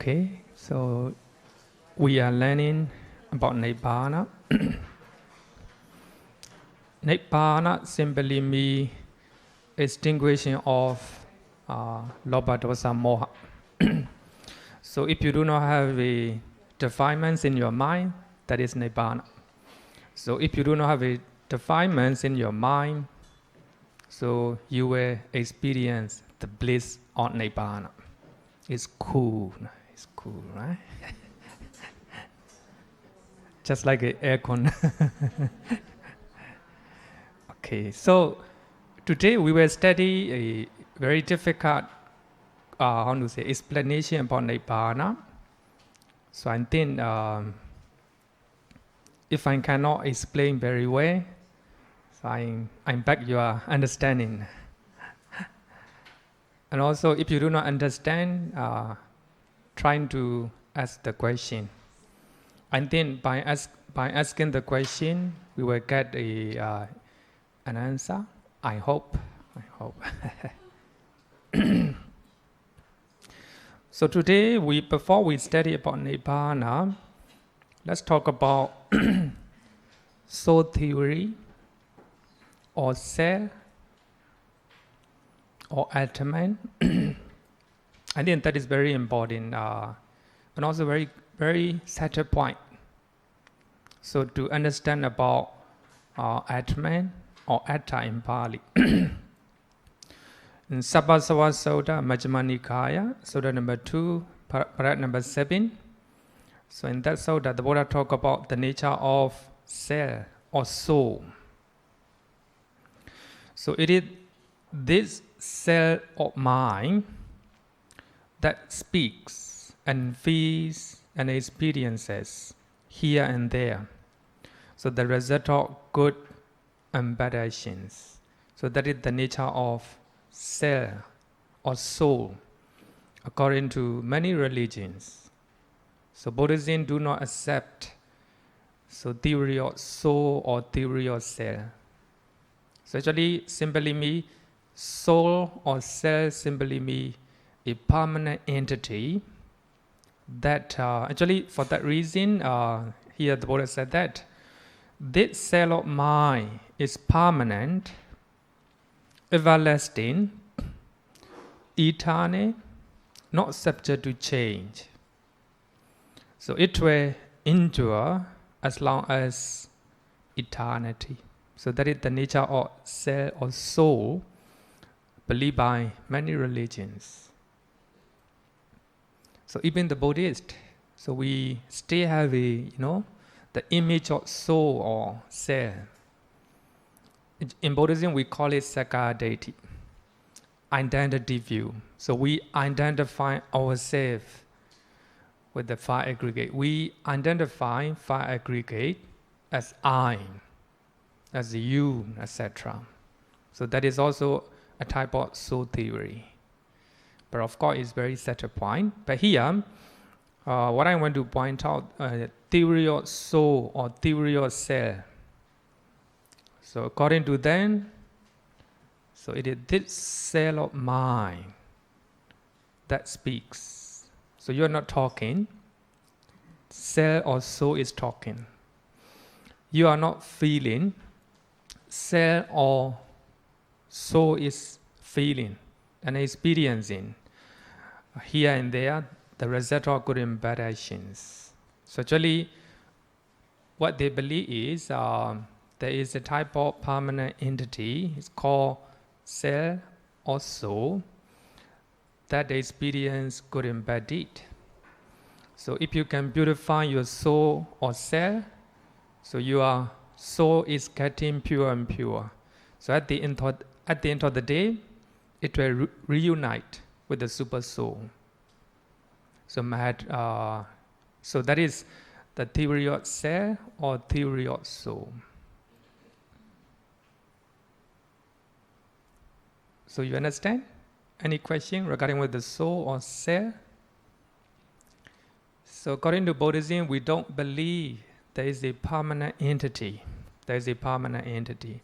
Okay, so we are learning about Nibbāna. Nibbāna simply means extinguishing of Lobha, Dosa, Moha. So if you do not have a defilements in your mind, that is Nibbāna. So if you do not have a defilements in your mind, so you will experience the bliss of Nibbāna. It's cool, right? Just like an aircon. Okay, so today we will study a very difficult, explanation about Nibbāna. So I think if I cannot explain very well, so I beg your understanding. And also, if you do not understand, trying to ask the question. And then by asking the question, we will get an answer. I hope. So today, before we study about Nibbāna, let's talk about soul theory, or self, or Ātman. I think that is very important, and also very, very center point. So to understand about Ātman or atta in Pali. In Sabbasava Sutta, Majjhima Nikāya, Sutta number 2, Parat number 7. So in that Sutta, the Buddha talk about the nature of self or soul. So it is this self of mind that speaks and feels and experiences here and there. So the result of good and bad actions. So that is the nature of self or soul according to many religions. So Buddhism do not accept theory of soul or theory of self. So actually simply means soul or self simply means a permanent entity that actually for that reason here the Buddha said that this self of mind is permanent, everlasting, eternal, not subject to change. So it will endure as long as eternity. So that is the nature of self or soul believed by many religions. So even the Buddhist, so we still have the image of soul or self. In Buddhism, we call it Sakkaya, identity view. So we identify ourselves with the five aggregate. We identify five aggregate as I, as you, etc. So that is also a type of soul theory. But of course, it's very center point. But here, what I want to point out, theory of soul or theory of self. So according to them, so it is this self of mind that speaks. So you're not talking. Self or soul is talking. You are not feeling. Self or soul is feeling and experiencing here and there the result of good and bad actions. So actually, what they believe is there is a type of permanent entity. It's called self or soul that they experience good and bad deed. So if you can beautify your soul or self, so your soul is getting pure and pure. So at the end of the day, it will reunite with the super soul. So so that is the theory of self or theory of soul. So you understand? Any question regarding with the soul or self? So according to Buddhism, we don't believe there is a permanent entity. There is a permanent entity.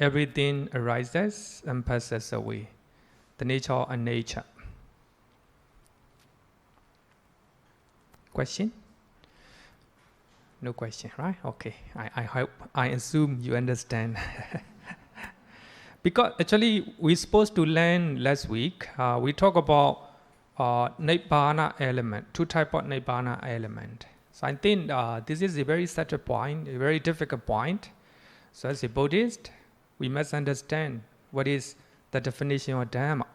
Everything arises and passes away. The nature of nature. Question? No question, right? Okay. I hope, I assume you understand. Because actually we're supposed to learn last week, we talk about Nibbāna element, two type of Nibbāna element. So I think this is a very such a point, a very difficult point. So as a Buddhist, we must understand what is the definition of Dhamma.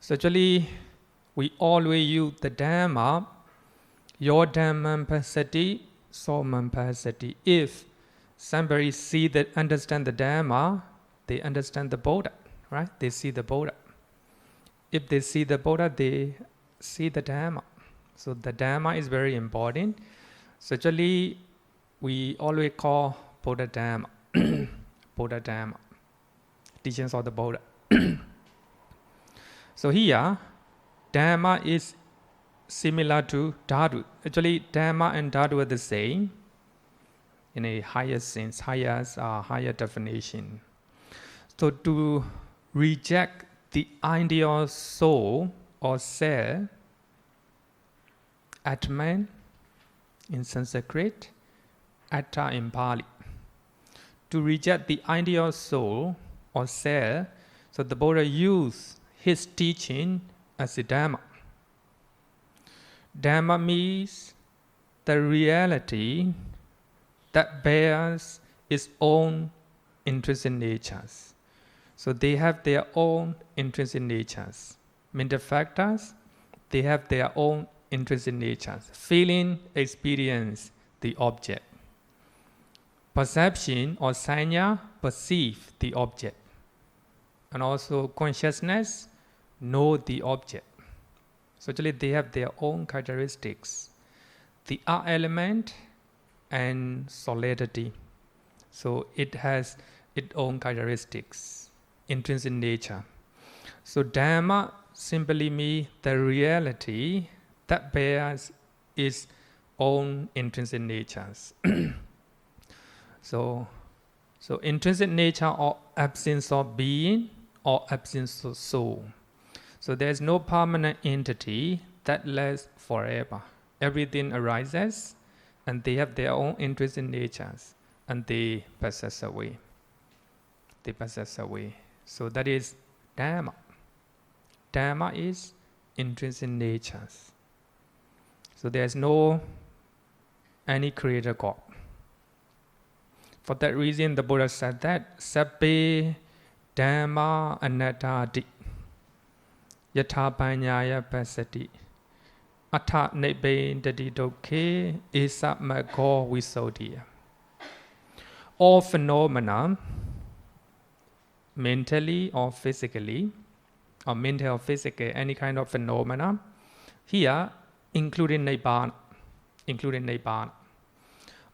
So actually, we always use the Dhamma, your Dhammam Pasati, Somam Pasati. If somebody understand the Dhamma, they understand the Buddha, right? They see the Buddha. If they see the Buddha, they see the Dhamma. So the Dhamma is very important. So actually, we always call Buddha Dhamma, Buddha Dhamma, teachings of the Buddha. So here, Dhamma is similar to Dhātu. Actually, Dhamma and Dhātu are the same in a higher sense, higher definition. So to reject the idea of soul or self, Ātman in Sanskrit, atta in Pali. To reject the idea of soul or self, so the Buddha used his teaching as a Dhamma. Dhamma means the reality that bears its own intrinsic natures. So they have their own intrinsic natures. Mental factors, they have their own intrinsic natures. Feeling, experience, the object. Perception or sanya, perceive the object. And also consciousness, know the object. So actually they have their own characteristics. The art element and solidity. So it has its own characteristics, intrinsic nature. So Dhamma simply means the reality that bears its own intrinsic natures. So intrinsic nature or absence of being or absence of soul. So there's no permanent entity that lasts forever. Everything arises and they have their own intrinsic natures and they pass away. They pass away. So that is Dhamma. Dhamma is intrinsic natures. So there's no any creator God. For that reason, the Buddha said that Sabbe Dhamma Anattati Yatha Panyaya Pasati Atta Nibbāna Dukkhe Esa Maggo Visuddhiya. All phenomena, mentally or physically, or mental or physical, any kind of phenomena, here including Nibbāna.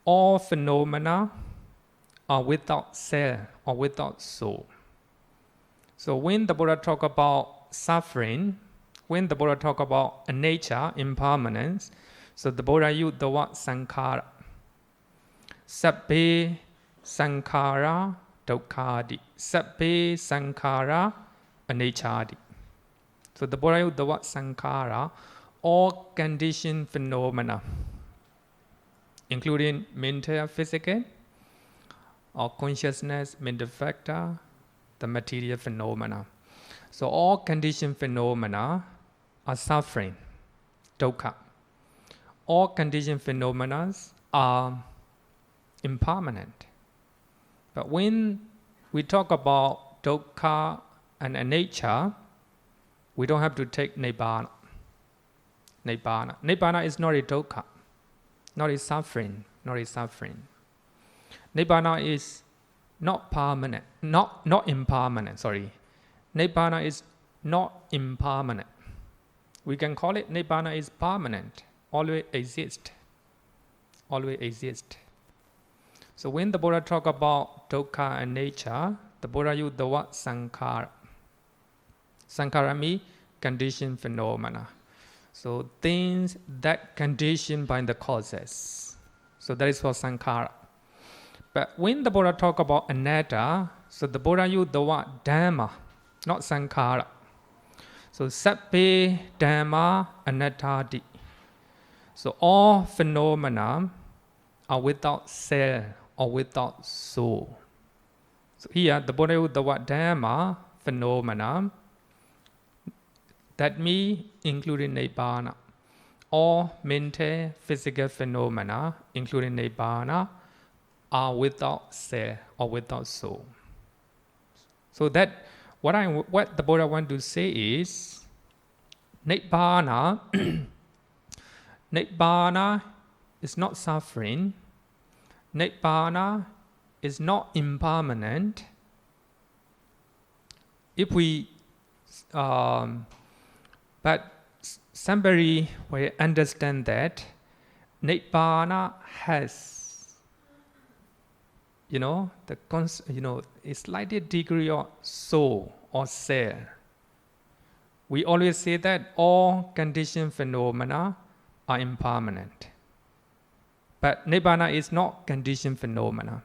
All phenomena are without self or without soul. So when the Buddha talk about suffering, when the Buddha talk about nature, impermanence, so the Buddha used the word sankhara. Sabbe sankhara dukkhadi. Sabbe sankhara anicchadi. So the Buddha used the word sankhara, all conditioned phenomena, including mental, physical, or consciousness, mental factor, the material phenomena. So all conditioned phenomena are suffering, dukkha. All conditioned phenomena are impermanent. But when we talk about dukkha and anicca, we don't have to take Nibbāna. Nibbāna is not a dukkha, not a suffering. Nibbāna is not permanent, not impermanent, sorry. Nibbāna is not impermanent. We can call it Nibbāna is permanent, always exist. So when the Buddha talk about dukkha and nature, the Buddha used the word sankhara. Sankhara means conditioned phenomena. So things that conditioned by the causes. So that is for sankhara. But when the Buddha talk about anatta, so the Buddha used the word Dhamma, not sankhara. So sabbe Dhamma anattati. So all phenomena are without self or without soul. So here the Buddha used the word Dhamma, phenomena, that means including Nibbāna. All mental, physical phenomena, including Nibbāna, are without self or without soul. So that what the Buddha wants to say is, Nibbāna, Nibbāna is not suffering. Nibbāna is not impermanent. If we, but somebody will understand that Nibbāna has, a slight degree of soul or self. We always say that all conditioned phenomena are impermanent. But Nibbāna is not conditioned phenomena.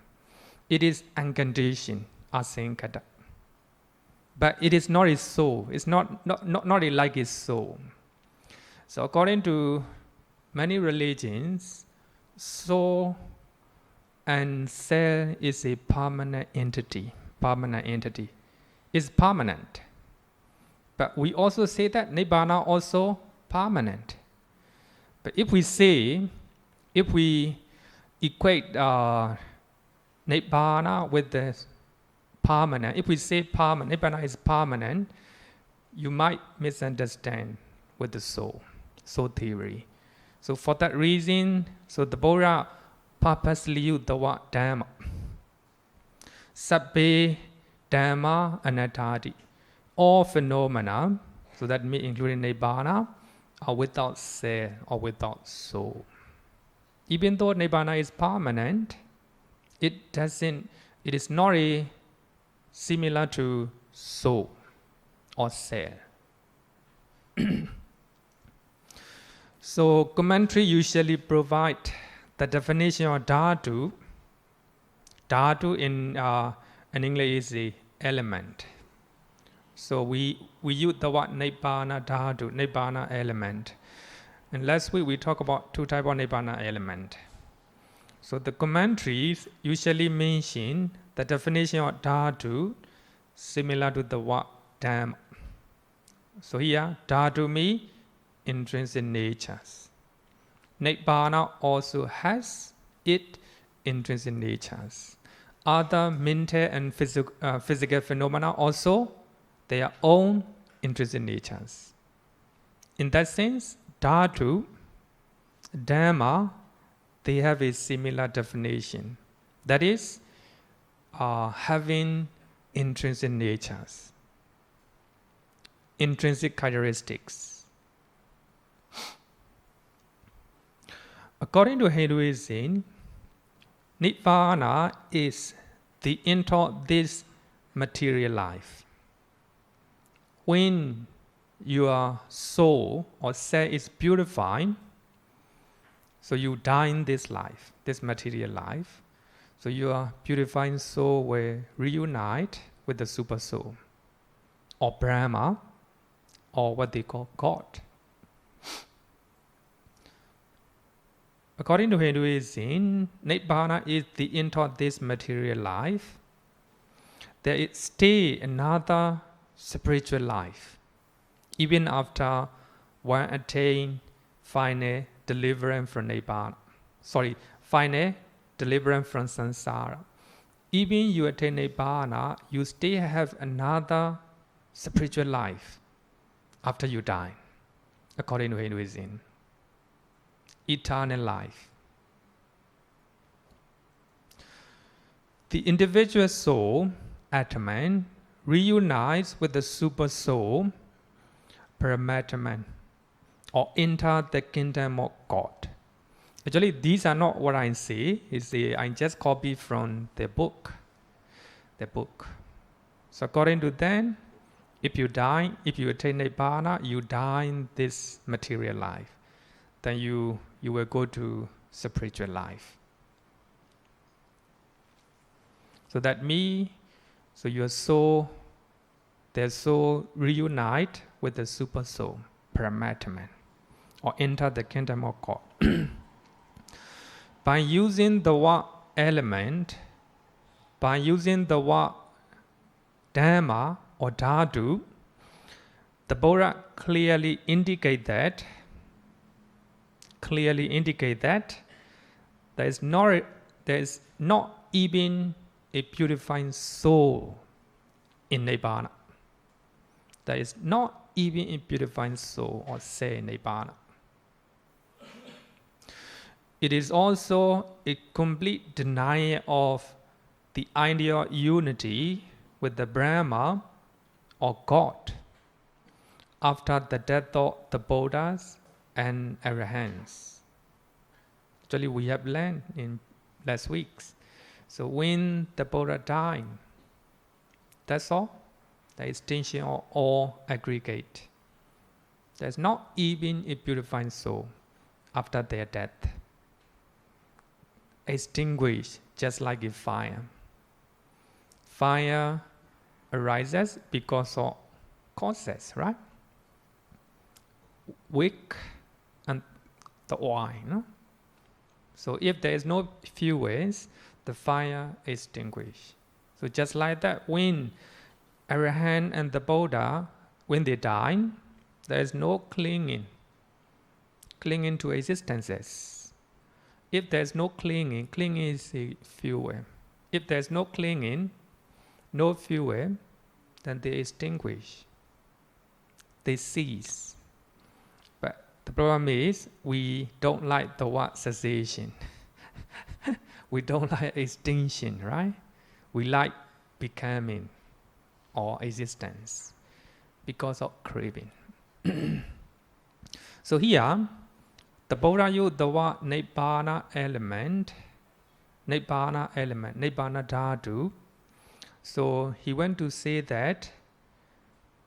It is unconditioned, asankata. But it is not its soul. It's not like its soul. So according to many religions, soul and self is a permanent entity. It's permanent. But we also say that Nibbāna also permanent. But if we equate Nibbāna with the permanent, if we say Nibbāna is permanent, you might misunderstand with the soul theory. So for that reason, so the Buddha purposely used the word Dhamma. Sabbe Dhamma anattati. All phenomena, so that means including Nibbāna, are without self or without soul. Even though Nibbāna is permanent, it is not similar to soul or self. So commentary usually provide the definition of dhātu. Dhātu in English is the element. So we use the word Nibbāna dhātu, Nibbāna element. And last week we talked about two types of Nibbāna element. So the commentaries usually mention the definition of dhātu similar to the word Dhamma. So here, dhātu means intrinsic natures. Nibbāna also has its intrinsic natures. Other mental and physical phenomena also their own intrinsic natures. In that sense, dhātu, Dhamma, they have a similar definition. That is, having intrinsic natures, intrinsic characteristics. According to Hinduism, Nibbāna is the end of this material life. When your soul or self is purified, so you die in this life, this material life. So your purifying soul will reunite with the super soul, or Brahma, or what they call God. According to Hinduism, Nibbāna is the end of this material life. There is still another spiritual life, even after one attain final deliverance from Nibbāna. Final deliverance from samsara. Even you attain Nibbāna, you still have another spiritual life after you die, according to Hinduism. Eternal life. The individual soul, Ātman, reunites with the super soul, Impermanence, or enter the kingdom of God. Actually, these are not what I say. I just copy from the book. So according to them, if you attain Nibbāna, you die in this material life. Then you will go to spiritual life. So that means, so your soul, their soul reunite with the super soul, Impermanence, or enter the kingdom of God. By using the word element, by using the word Dhamma or Dhātu, the Buddha clearly indicate that there is not even a purifying soul in Nibbāna. There is not even a purifying soul or say in Nibbāna. It is also a complete denial of the idea of unity with the Brahma or God after the death of the Buddhas and Arahants. Actually, we have learned in last weeks. So when the Buddha died, that's all. The extinction of all aggregate. There's not even a purifying soul after their death. Extinguished just like a fire. Fire arises because of causes, right? Wick and the oil, no? So if there is no fuels, the fire is extinguished. So just like that, when Arahant and the Buddha, when they die, there is no clinging to existences. If there is no clinging is a fuel. If there is no clinging, no fuel, then they extinguish. They cease. But the problem is, we don't like the word cessation. We don't like extinction, right? We like becoming or existence because of craving. So here, the Buddha used the word Nibbāna element, Nibbāna Dhātu. So he went to say that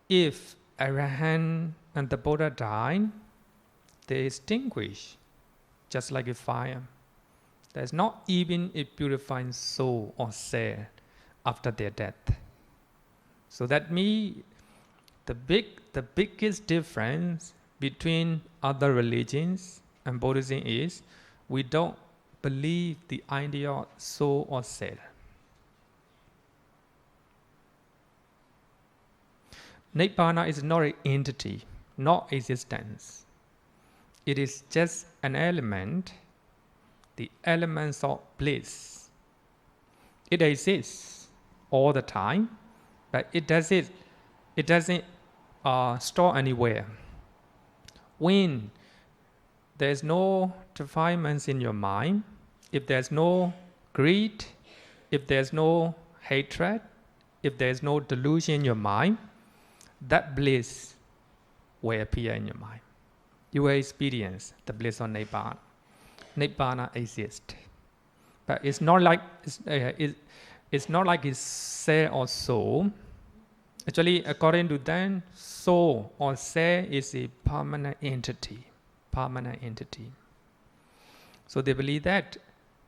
if Arahant and the Buddha died, they extinguish just like a fire. There's not even a purifying soul or cell after their death. So that means the biggest difference between other religions and Buddhism is we don't believe the idea of soul or cell. Nibbāna is not an entity, not existence. It is just an element, the elements of bliss. It exists all the time, but it doesn't store anywhere. When there's no defilements in your mind, if there's no greed, if there's no hatred, if there's no delusion in your mind, that bliss will appear in your mind. You will experience the bliss of Nibbāna. Nibbāna exists, but it's not like it's cell or soul. Actually, according to them, soul or cell is a permanent entity. So they believe that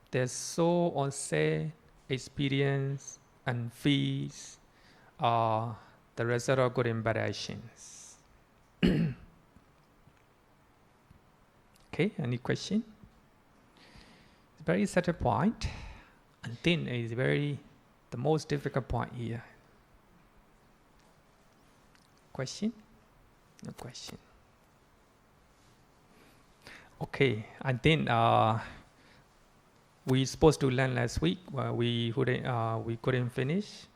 their soul or cell experience and feels the result of good and bad actions. Okay, any question? It's a very subtle point, and then is the most difficult point here. Question? No question. Okay, I think we supposed to learn last week, we couldn't finish.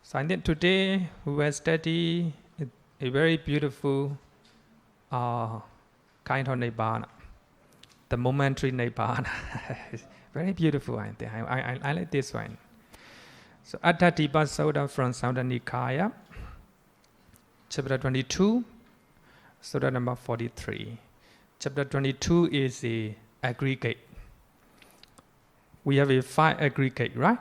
So I think today we will study a very beautiful kind of Nibbāna, the Momentary Nibbāna. Very beautiful, I think. I like this one. So Atta Sutta from Southern Nikaya, chapter 22, Sutta number 43. Chapter 22 is the aggregate. We have a 5 aggregate, right?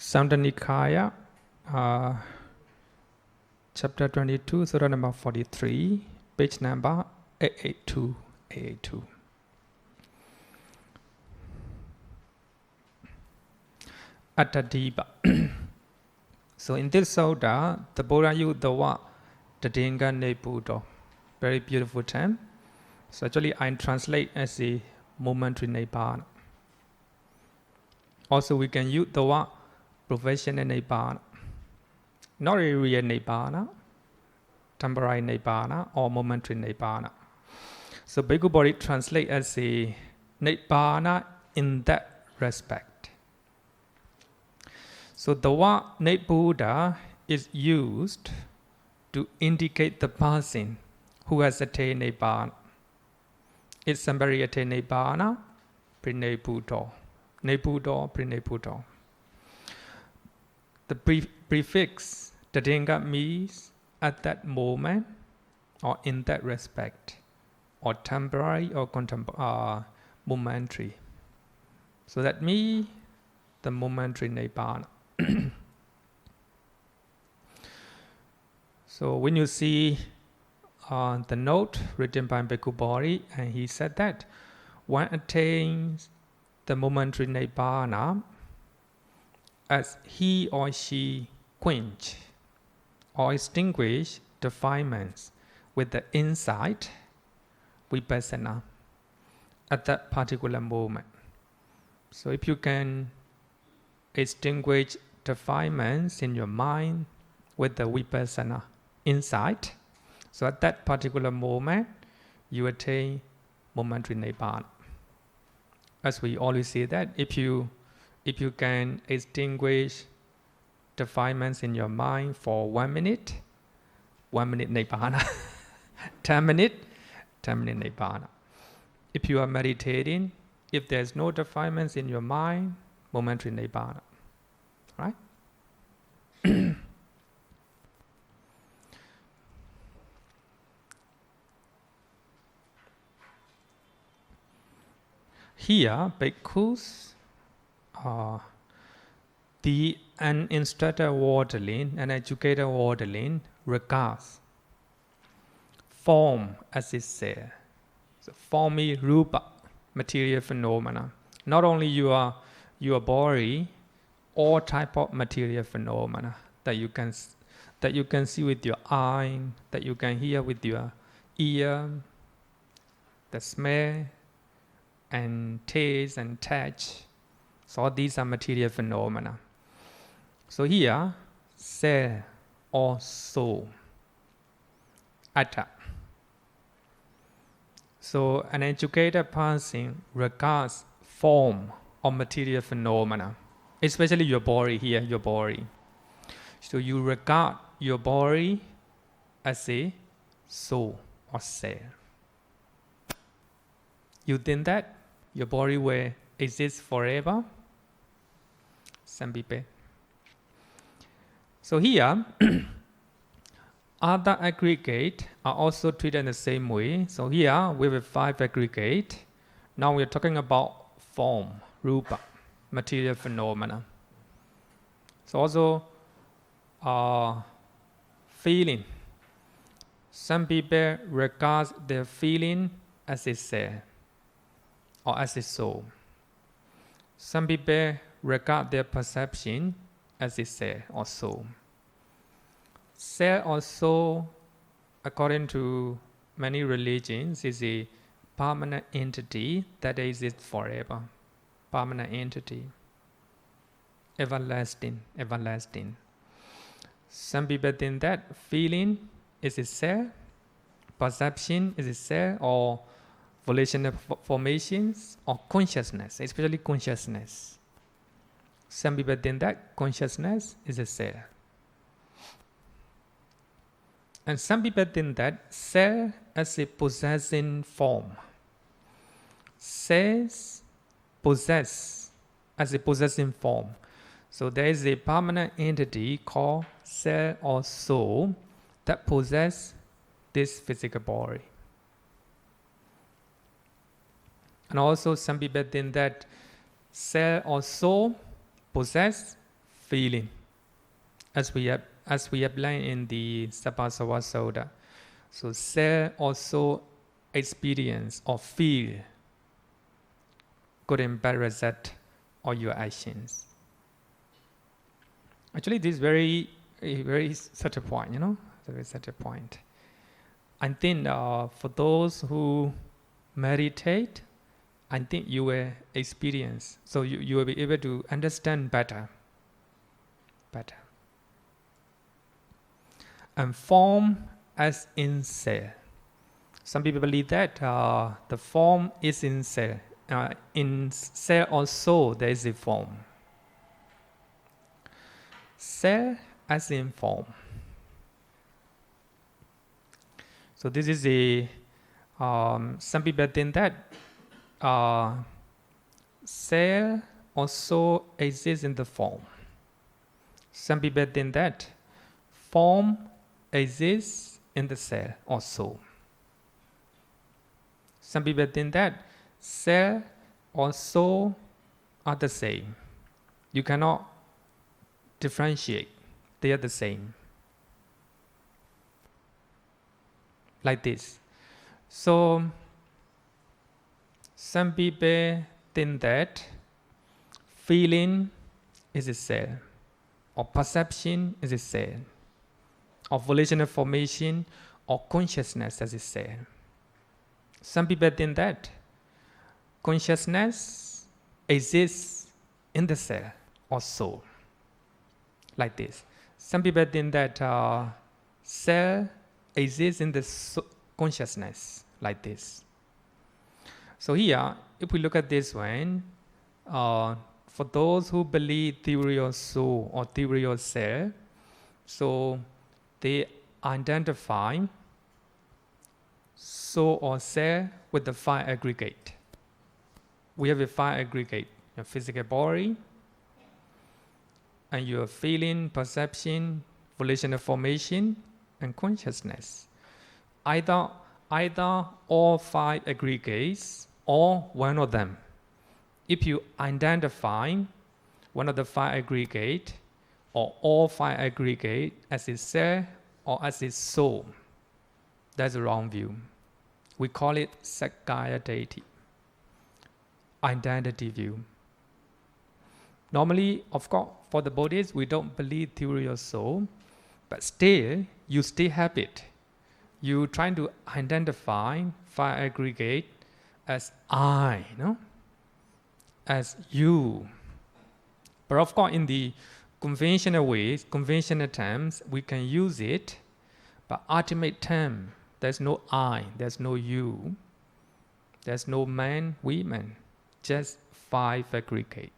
Samdha Nikaya, chapter 22, surah number 43, page number 882. 882. Atta. So in this sutta, the Buddha used the word Tadinga Nibbāna, very beautiful term. So actually I translate as a momentary Nibbāna. Also we can use the word professional Nibbāna, not a real Nibbāna, temporary Nibbāna or momentary Nibbāna. So Bhikkhu Bodhi translate as a Nibbāna in that respect. So the word Nibbāna is used to indicate the person who has attained Nibbāna. If somebody attained Nibbāna, Prinebhuto. Nibbāna, Prinebhuto. The prefix Tadinga means at that moment or in that respect, or temporary or momentary. So that means the momentary Nibbāna. So when you see the note written by Bhikkhu Bodhi, and he said that one attains the momentary Nibbāna as he or she quench or extinguish defilements with the insight, vipassana, at that particular moment. So if you can extinguish defilements in your mind with the vipassana insight, so at that particular moment, you attain momentary Nibbāna. As we always say that if you can extinguish defilements in your mind for 1 minute Nibbāna. 10 minutes Nibbāna. If you are meditating, if there's no defilements in your mind, momentary Nibbāna. Right? Here, bhikkhus, the uninstructed worldling and educated worldling regards form as it said. So form is rupa, material phenomena. Not only your body, all type of material phenomena that you can see with your eye, that you can hear with your ear, the smell and taste and touch. So all these are material phenomena. So here, self or soul, atta. So an educated person regards form or material phenomena, especially your body here, your body. So you regard your body as a soul or self. You think that your body will exist forever? Some people. So here, other aggregates are also treated in the same way. So here we have 5 aggregates. Now we are talking about form, rupa, material phenomena. So also feeling. Some people regard their feeling as a self or as a soul. Some people regard their perception as a self or soul. Self or soul, according to many religions, is a permanent entity that exists forever. Permanent entity. Everlasting. Some people think that feeling is a self, perception is a self, or volitional formations, or consciousness, especially consciousness. Some people think that consciousness is a self. And some people think that self as a possessing form. Self possess as a possessing form. So there is a permanent entity called self or soul that possess this physical body. And also some people think that self or soul possess feeling, as we have learned in the Sabasava Sutta. So self also experience or feel good and bad result of your actions. Actually, this is very such a point, very such a point. I think for those who meditate, I think you will experience, so you will be able to understand better. And form as in self. Some people believe that the form is in self. In self also there is a form. Self as in form. So this is a, some people think that self also exists in the form. Some people think that form exists in the self also. Some people think that self or soul are the same. You cannot differentiate. They are the same. Like this. So some people think that feeling is a self, or perception is a self, or volitional formation or consciousness as a self. Some people think that consciousness exists in the self or soul. Like this. Some people think that self exists in the consciousness. Like this. So here, if we look at this one, for those who believe theory of soul or theory of self, so they identify soul or self with the five aggregate. We have a five aggregate: your physical body, and your feeling, perception, volitional formation, and consciousness. Either all five aggregates or one of them. If you identify one of the five aggregate or all five aggregate as a self or as a soul, that's a wrong view. We call it Sakkaya Deity, identity view. Normally, of course, for the Buddhists, we don't believe theory of soul, but still, you still have it. You trying to identify five aggregate as I, as you. But of course, in the conventional ways, conventional terms, we can use it. But ultimate term, there's no I, there's no you, there's no man, women, just five aggregate,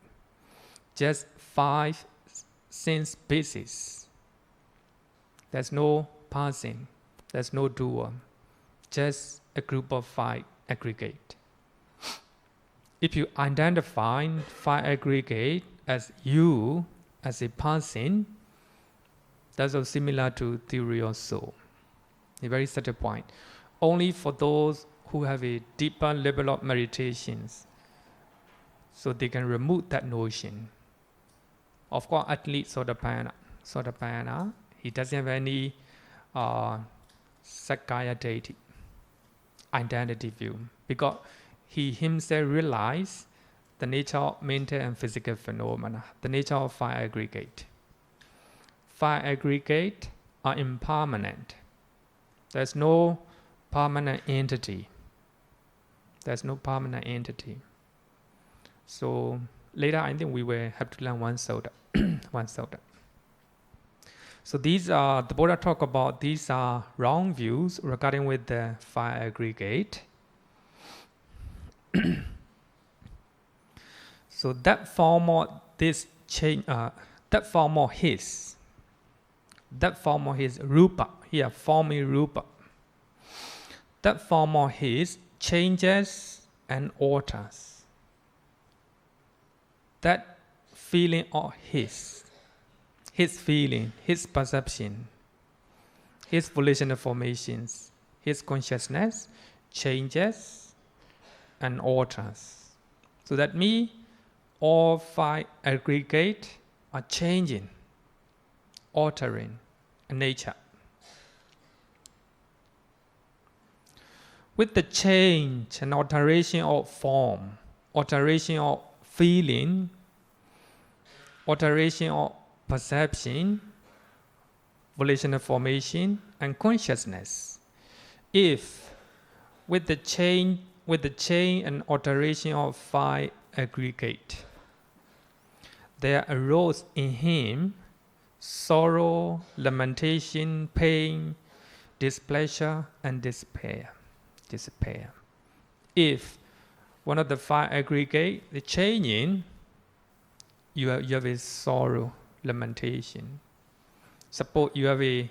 just five sense bases. There's no person, there's no doer, just a group of five aggregate. If you identify five aggregate as you, as a person, that's also similar to theory of soul. A very subtle point. Only for those who have a deeper level of meditations, so they can remove that notion. Of course, at least Sotapanna, he doesn't have any Sakkaya Deity, identity view, because he himself realized the nature of mental and physical phenomena, the nature of five aggregate. Five aggregate are impermanent. There's no permanent entity. There's no permanent entity. So later, I think we will have to learn one sutta. One sutta. So these are, the Buddha talk about, these are wrong views regarding with the five aggregate. So that form of this change, that form of his rupa, here form is rupa. That form of his changes and alters. That feeling of his feeling, his perception, his volitional formations, his consciousness changes and alters. So that means all five aggregate are changing, altering nature. With the change and alteration of form, alteration of feeling, alteration of perception, volitional formation, and consciousness, if with the change and alteration of five aggregate, there arose in him sorrow, lamentation, pain, displeasure, and despair. If one of the five aggregate, the changing, you have a sorrow, lamentation. Suppose you have a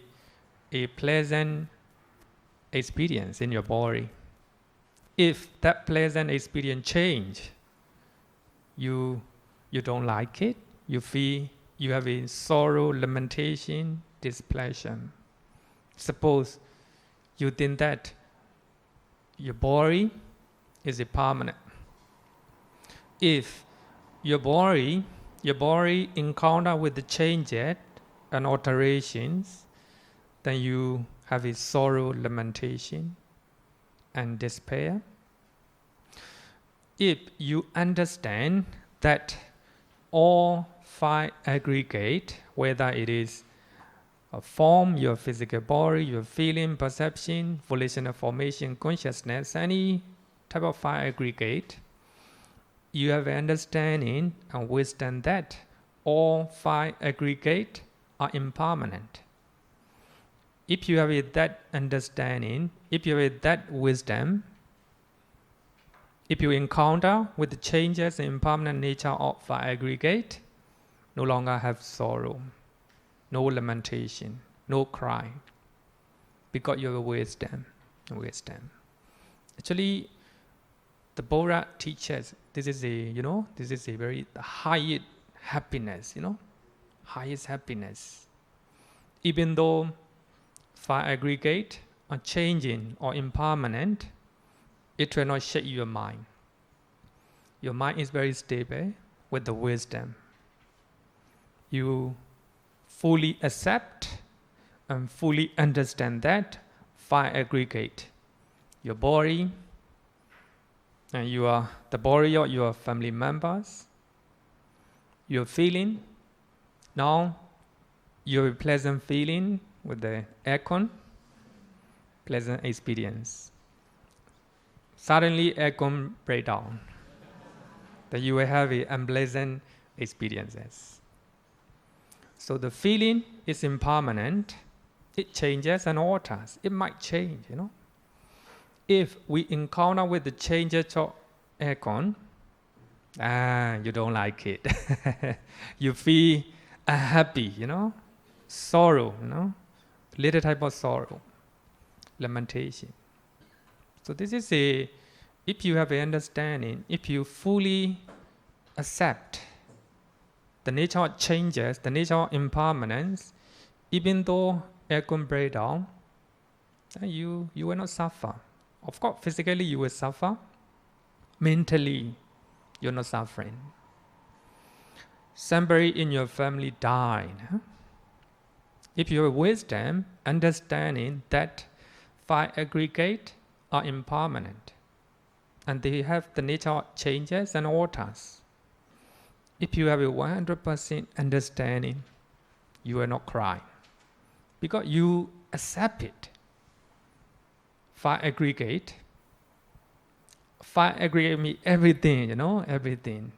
pleasant experience in your body. If that pleasant experience change, you don't like it, you feel you have a sorrow, lamentation, displeasure. Suppose you think that your body is permanent. If your body encounter with the changes and alterations, then you have a sorrow, lamentation, and despair. If you understand that all five aggregate, whether it is a form, your physical body, your feeling, perception, volitional formation, consciousness, any type of five aggregate, you have an understanding and wisdom that all five aggregate are impermanent. If you have that understanding, if you have that wisdom, if you encounter with the changes and impermanent nature of five aggregate, no longer have sorrow, no lamentation, no cry, because you have wisdom. Actually, the Buddha teaches this is a very highest happiness, highest happiness. Even though five aggregate are changing or impermanent, it will not shake your mind. Your mind is very stable with the wisdom. You fully accept and fully understand that five aggregate. Your body, and the body of your family members, your feeling. Now, you have a pleasant feeling with the aircon, pleasant experience. Suddenly, aircon break down. Then you will have unpleasant experiences. So the feeling is impermanent. It changes and alters. It might change, If we encounter with the changes of aircon, you don't like it. You feel unhappy, sorrow, little type of sorrow, lamentation. So this is if you have an understanding, if you fully accept the nature of changes, the nature of impermanence, even though aircon break down, you will not suffer. Of course, physically you will suffer. Mentally, you're not suffering. Somebody in your family died. If you have wisdom, understanding that five aggregate are impermanent, and they have the nature of changes and alters. If you have a 100% understanding, you will not cry, because you accept it. Five aggregate means everything, everything.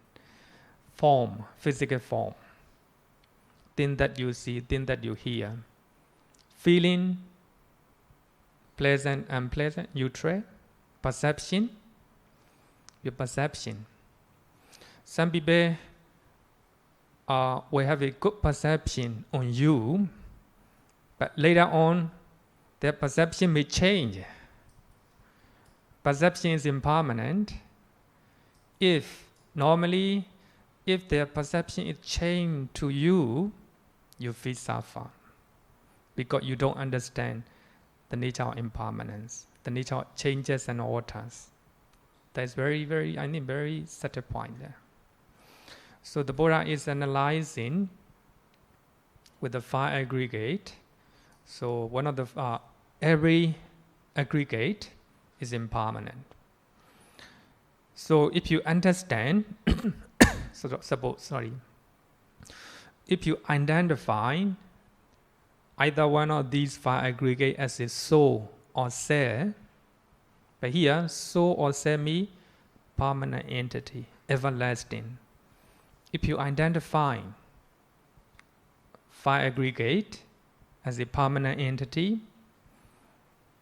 Form, physical form. Thing that you see, thing that you hear. Feeling, pleasant, unpleasant, neutral. Perception, your perception. Some people will have a good perception on you, but later on, their perception may change. Perception is impermanent. If their perception is changed to you, you feel suffer, because you don't understand the nature of impermanence, the nature of changes and alters. That's very, very, very subtle point there. So the Buddha is analyzing with the 5 aggregate. So one of the every aggregate is impermanent. So if you understand, if you identify either one of these 5 aggregates as a soul or cell, but here soul or cell means permanent entity, everlasting. If you identify 5 aggregate as a permanent entity,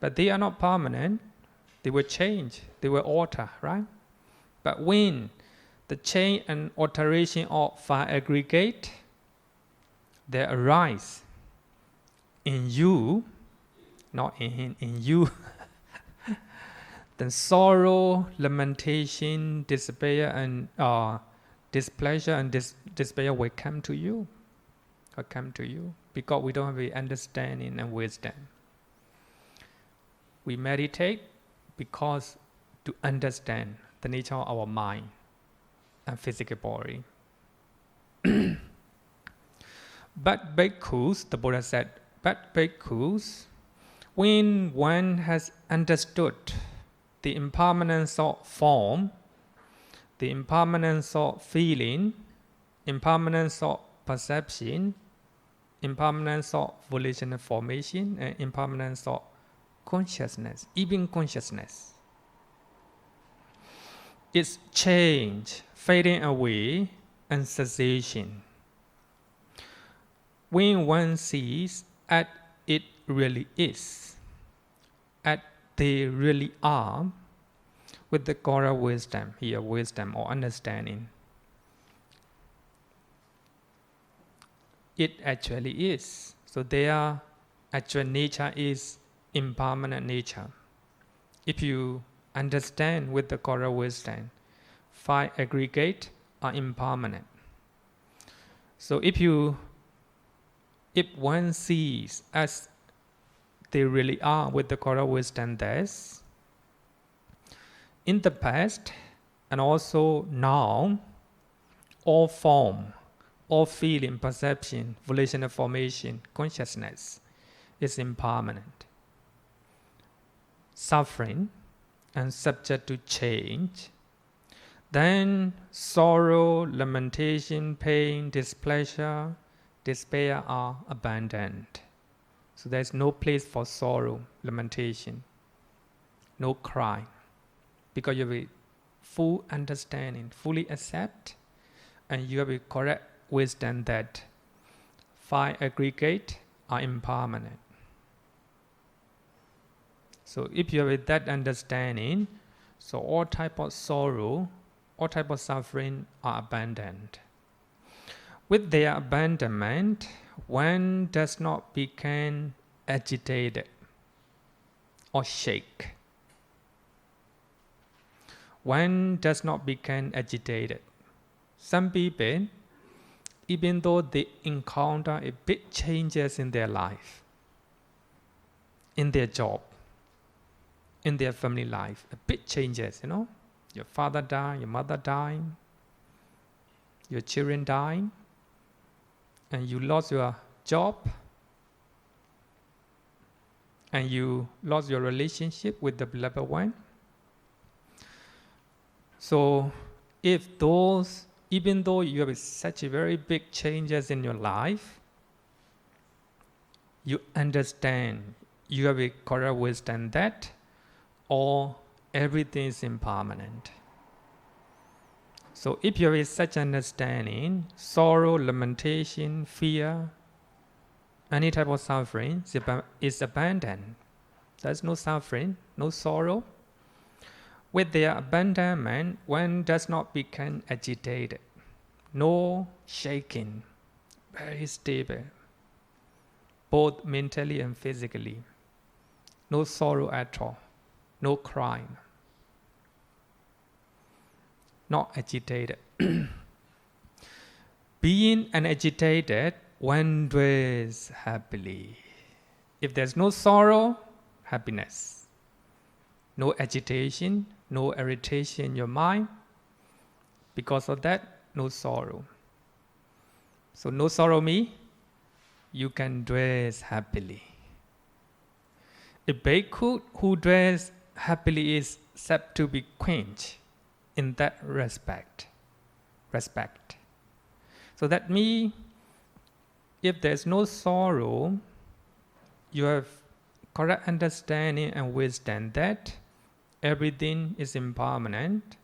but they are not permanent, they will change, they will alter, right? But when the change and alteration of 5 aggregate, they arise in you, not in him, in you, then sorrow, lamentation, despair, and displeasure and despair will come to you. Will come to you because we don't have the understanding and wisdom. We meditate because to understand the nature of our mind and physical body. But bhikkhus, the Buddha said, but bhikkhus, when one has understood the impermanence of form, the impermanence of feeling, impermanence of perception, impermanence of volitional formation, and impermanence of consciousness, even consciousness, its change, fading away, and cessation. When one sees as it really is, as they really are, with the correct wisdom, here wisdom or understanding, it actually is. So their actual nature is impermanent nature. If you understand with the correct wisdom, 5 aggregate are impermanent. So if one sees as they really are with the correct wisdom, thus, in the past and also now, all form, all feeling, perception, volitional formation, consciousness is impermanent, suffering and subject to change. Then sorrow, lamentation, pain, displeasure, despair are abandoned. So there's no place for sorrow, lamentation, no cry, because you have a full understanding, fully accept, and you have a correct wisdom that 5 aggregate are impermanent. So if you have that understanding, so all type of sorrow, all type of suffering are abandoned. With their abandonment, one does not become agitated or shake. One does not become agitated. Some people, even though they encounter a big changes in their life, in their job, in their family life, a big changes, your father died, your mother died, your children died, and you lost your job, and you lost your relationship with the beloved one. So if those, even though you have such a very big changes in your life, you understand, you have a correct wisdom that all everything is impermanent. So if you have such understanding, sorrow, lamentation, fear, any type of suffering is abandoned. There's no suffering, no sorrow. With their abandonment, one does not become agitated, no shaking, very stable, both mentally and physically. No sorrow at all, no crying, not agitated. Being unagitated, one dwells happily. If there's no sorrow, happiness. No agitation, no irritation in your mind. Because of that, no sorrow. So no sorrow means you can dress happily. A bhikkhu who dresses happily is said to be quenched in that respect. So that means if there's no sorrow, you have correct understanding and wisdom that everything is impermanent.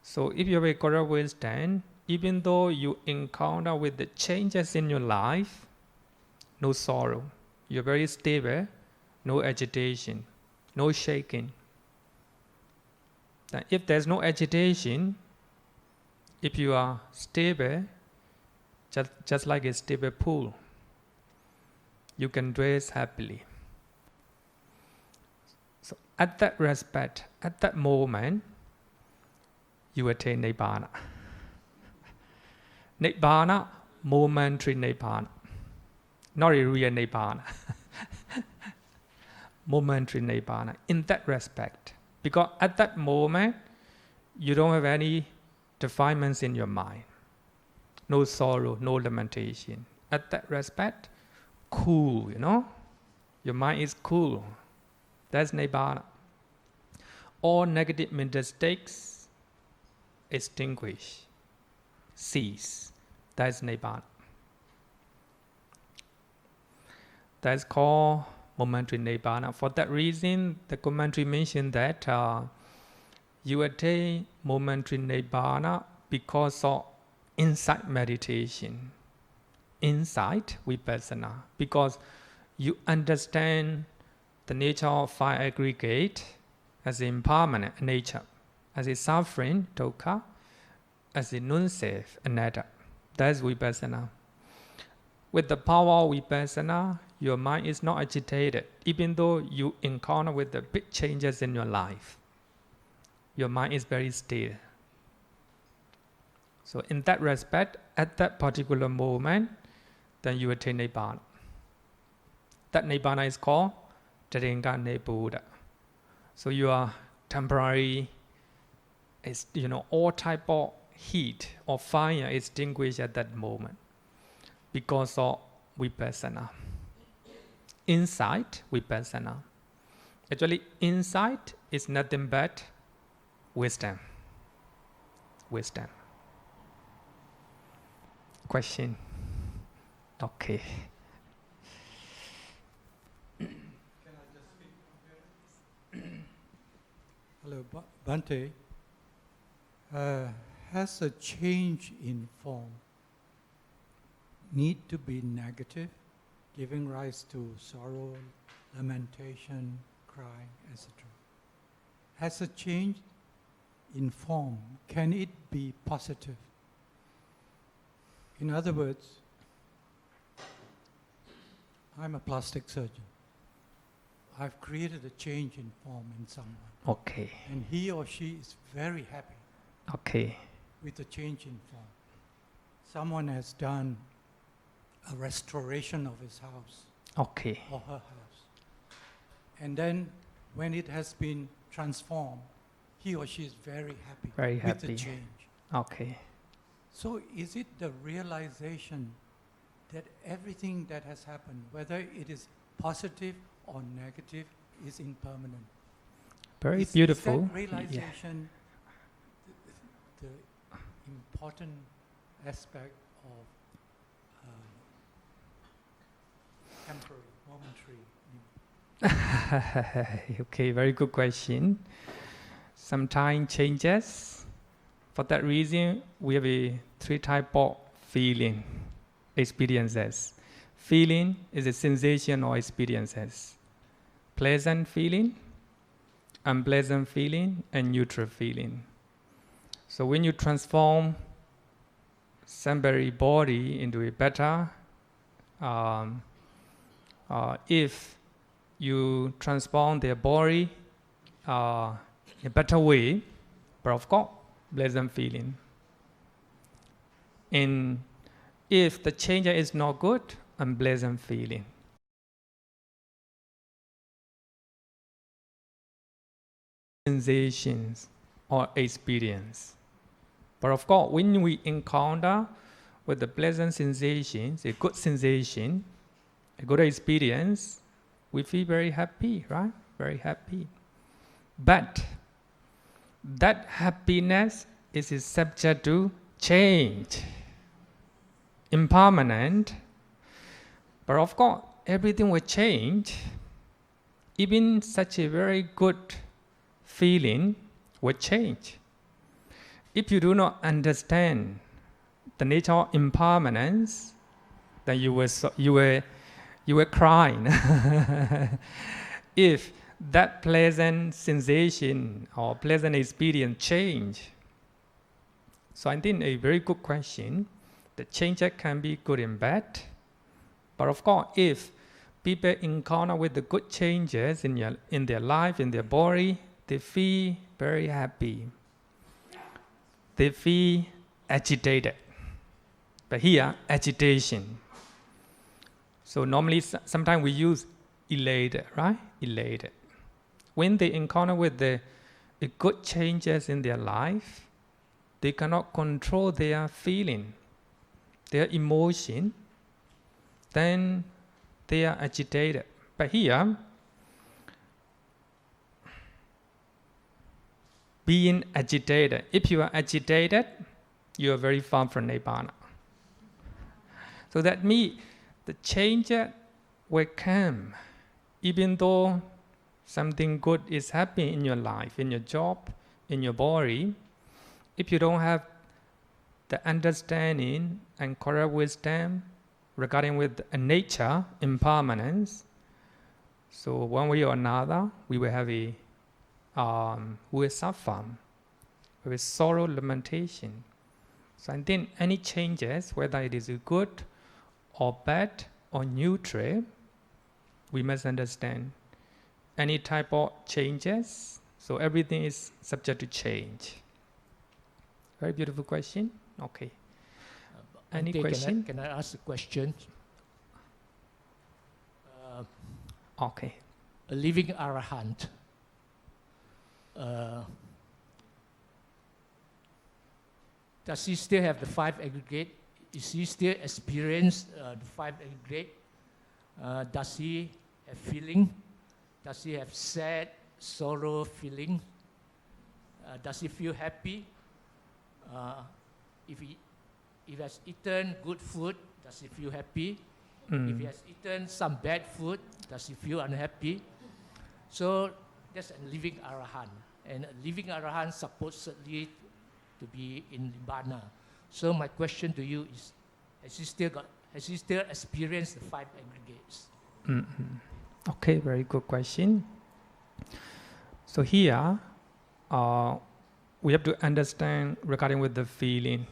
So if you have a correct wisdom, even though you encounter with the changes in your life, no sorrow. You're very stable, no agitation, no shaking. Then if there's no agitation, if you are stable, just like a stable pool, you can dress happily. So at that respect, at that moment, you attain Nibbāna. Nibbāna, momentary Nibbāna. Not a real Nibbāna. Momentary Nibbāna. In that respect. Because at that moment, you don't have any defilements in your mind. No sorrow, no lamentation. At that respect, cool, Your mind is cool. That's Nibbāna. All negative mental states extinguish, cease. That's Nibbāna. That's called momentary Nibbāna. For that reason, the commentary mentioned that you attain momentary Nibbāna because of insight meditation. Insight vipassana. Because you understand the nature of five aggregate as an impermanent nature, as a suffering, dukkha, as a non-self, anatta. That's vipassana. With the power of vipassana, your mind is not agitated, even though you encounter with the big changes in your life. Your mind is very still. So in that respect, at that particular moment, then you attain Nibbāna. That Nibbāna is called Taringa Nibbūda. So you are temporary, all type of heat or fire extinguished at that moment because of vipassana. Insight, vipassana. Actually, insight is nothing but wisdom. Wisdom. Question? Okay. Can I just speak? Hello, Bhante. Has a change in form need to be negative, giving rise to sorrow, lamentation, crying, etc.? Has a change in form, can it be positive? In other words, I'm a plastic surgeon. I've created a change in form in someone. Okay. And he or she is very happy. Okay. With the change in form. Someone has done a restoration of his house. Okay. Or her house. And then when it has been transformed, he or she is very happy. Very happy. With the change. Okay. So is it the realization that everything that has happened, whether it is positive or negative, is impermanent? Very beautiful. Is that realization the important aspect of temporary, momentary? Okay, very good question. Sometimes changes. For that reason, we have three types of feeling, experiences. Feeling is a sensation or experiences. Pleasant feeling, unpleasant feeling, and neutral feeling. So when you transform somebody's body into a better, if you transform their body in a better way, but of course, pleasant feeling. And if the change is not good, unpleasant feeling. Sensations or experience. But of course, when we encounter with the pleasant sensations, a good sensation, a good experience, we feel very happy, right? Very happy. But that happiness is subject to change, impermanent. But of course, everything will change. Even such a very good feeling will change. If you do not understand the nature of impermanence, then you will cry. If that pleasant sensation or pleasant experience change. So I think a very good question. The changes can be good and bad. But of course, if people encounter with the good changes in their life, in their body, they feel very happy. They feel agitated. But here, agitation. So normally, sometimes we use elated, right? Elated. When they encounter with the good changes in their life, they cannot control their feeling, their emotion, then they are agitated. But here, being agitated, if you are agitated, you are very far from Nibbāna. So that means the change will come, even though something good is happening in your life, in your job, in your body. If you don't have the understanding and correct wisdom regarding with nature, impermanence, so one way or another, we will have we will suffer with sorrow, lamentation. So I think any changes, whether it is good or bad or neutral, we must understand any type of changes. So everything is subject to change. Very beautiful question. Okay. Any question? Can I ask a question? Okay. A living arahant. Does he still have the five aggregate? Is he still experience the five aggregate? Does he have feeling? Does he have sad, sorrow feeling? Does he feel happy? If he has eaten good food, does he feel happy? If he has eaten some bad food, does he feel unhappy? So that's a living arahant. And a living arahant supposedly to be in Nibbāna. So my question to you is, has he still experienced the five aggregates? Okay, very good question. So here, we have to understand regarding with the feeling.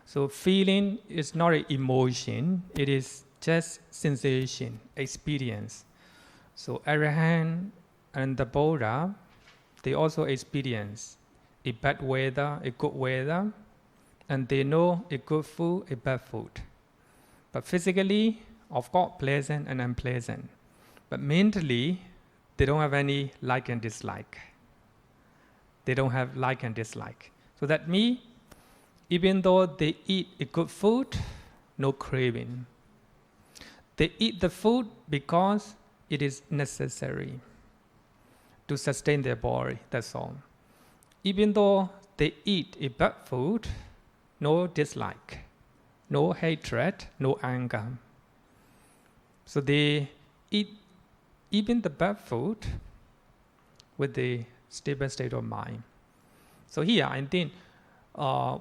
So feeling is not an emotion, it is just sensation, experience. So Arahant and the Buddha, they also experience a bad weather, a good weather, and they know a good food, a bad food. But physically, of course, pleasant and unpleasant. But mentally, they don't have any like and dislike. They don't have like and dislike. So that means, even though they eat a good food, no craving. They eat the food because it is necessary to sustain their body, that's all. Even though they eat a bad food, no dislike, no hatred, no anger. So they eat even the bad food with a stable state of mind. So here, I think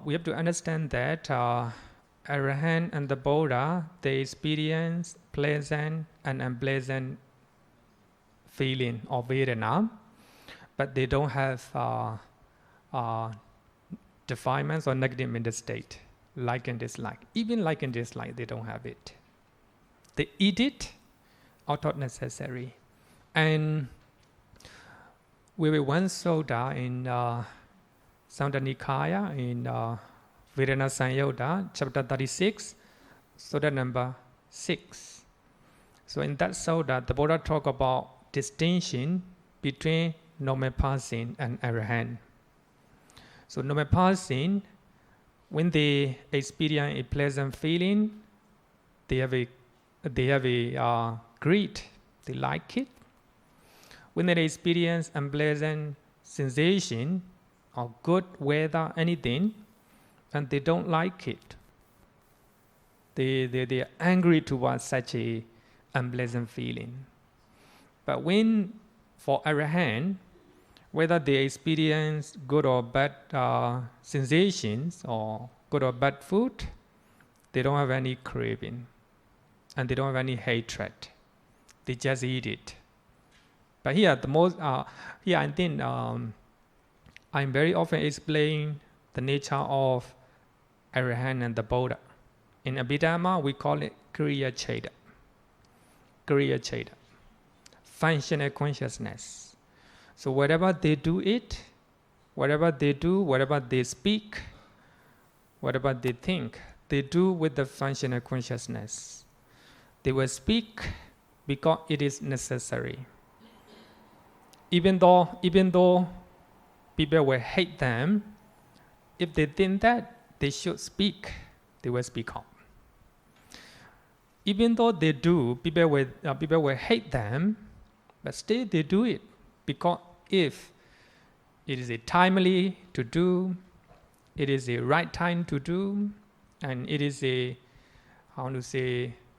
we have to understand that Arahant and the Buddha, they experience pleasant and unpleasant feeling or Vedana, but they don't have defilements or negative mental state, like and dislike. Even like and dislike, they don't have it. They eat it out of necessary. And we were once Sutta in Sutta Nikaya in Vedana Sanyutta, chapter 36, Sutta number 6. So in that Sutta, the Buddha talk about distinction between normal person and Arahant. So normal person, when they experience a pleasant feeling, they have a they have a greed, they like it. When they experience unpleasant sensation or good weather, anything, and they don't like it, they are angry towards such a unpleasant feeling. But when, for Arahant, whether they experience good or bad sensations or good or bad food, they don't have any craving and they don't have any hatred. They just eat it. But here, I think I'm very often explaining the nature of Arahant and the Buddha. In Abhidhamma, we call it Kriya Cheda. Kriya Cheda. Functional consciousness. So whatever they do it, whatever they do, whatever they speak, whatever they think, they do with the functional consciousness. They will speak because it is necessary. Even though people will hate them, if they think that they should speak, they will speak up. Even though they do, people will hate them, but still they do it because if it is a timely to do, it is a right time to do, and it is a,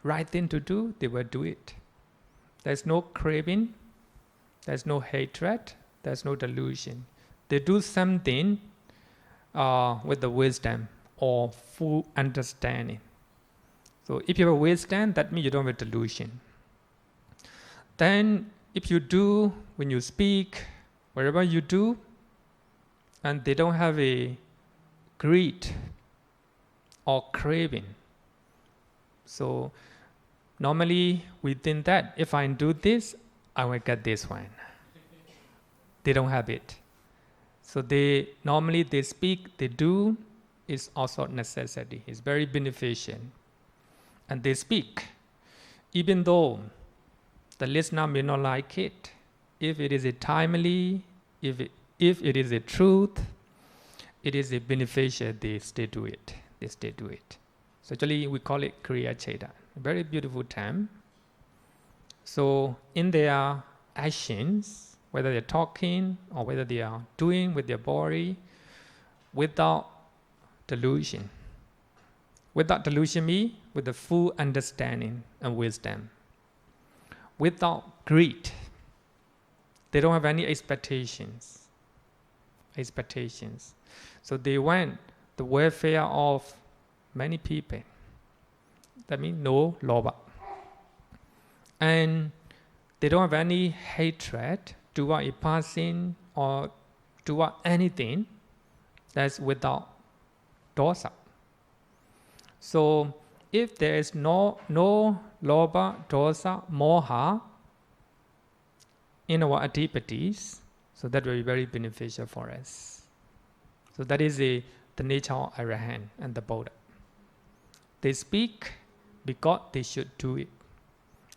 right thing to do, they will do it. There's no craving, there's no hatred, there's no delusion. They do something with the wisdom or full understanding. So if you have wisdom, that means you don't have a delusion. Then if you do, when you speak, wherever you do, and they don't have a greed or craving. So normally we think that if I do this, I will get this one. They don't have it. So they speak, they do, is also necessity. It's very beneficial. And they speak, even though the listener may not like it. If it is a timely, if it is a truth, it is a beneficial, they still do it. They still do it. So actually we call it Kriya Cheda. A very beautiful term. So in their actions, whether they're talking or whether they are doing with their body, without delusion. Without delusion means with the full understanding and wisdom. Without greed. They don't have any expectations. So they want the welfare of many people. That means no lobha. And they don't have any hatred toward a person or toward anything that's without dosa. So if there is no lobha, dosa, moha in our adhipatis, so that will be very beneficial for us. So that is the nature of Arahant and the Buddha. They speak because they should do it.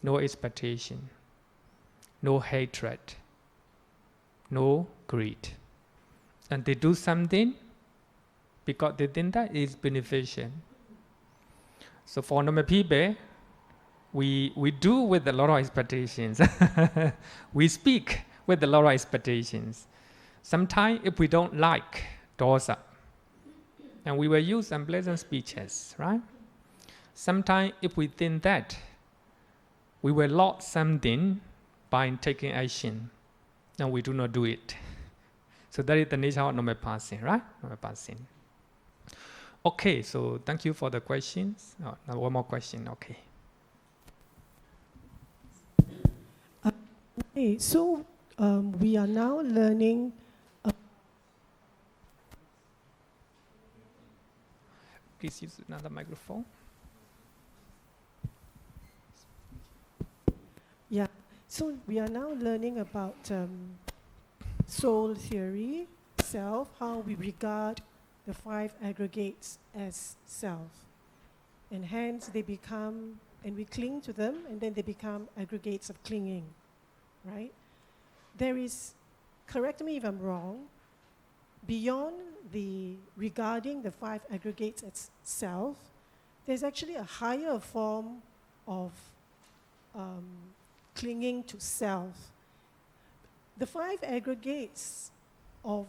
No expectation, no hatred, no greed. And they do something because they think that is beneficial. So for normal people, we do with a lot of expectations. We speak with a lot of expectations. Sometimes if we don't like dosa, and we will use unpleasant speeches, right? Sometimes if we think that we will lose something by taking action, and we do not do it. So that is the nature of normal passing, right? Normal passing. Okay, so thank you for the questions. Oh, now one more question, okay. Okay, so we are now learning. Please use another microphone. Yeah, so we are now learning about soul theory, self, how we regard the 5 aggregates as self. And hence they become, and we cling to them, and then they become aggregates of clinging, right? There is, correct me if I'm wrong, beyond the regarding the 5 aggregates as self, there's actually a higher form of clinging to self. The five aggregates of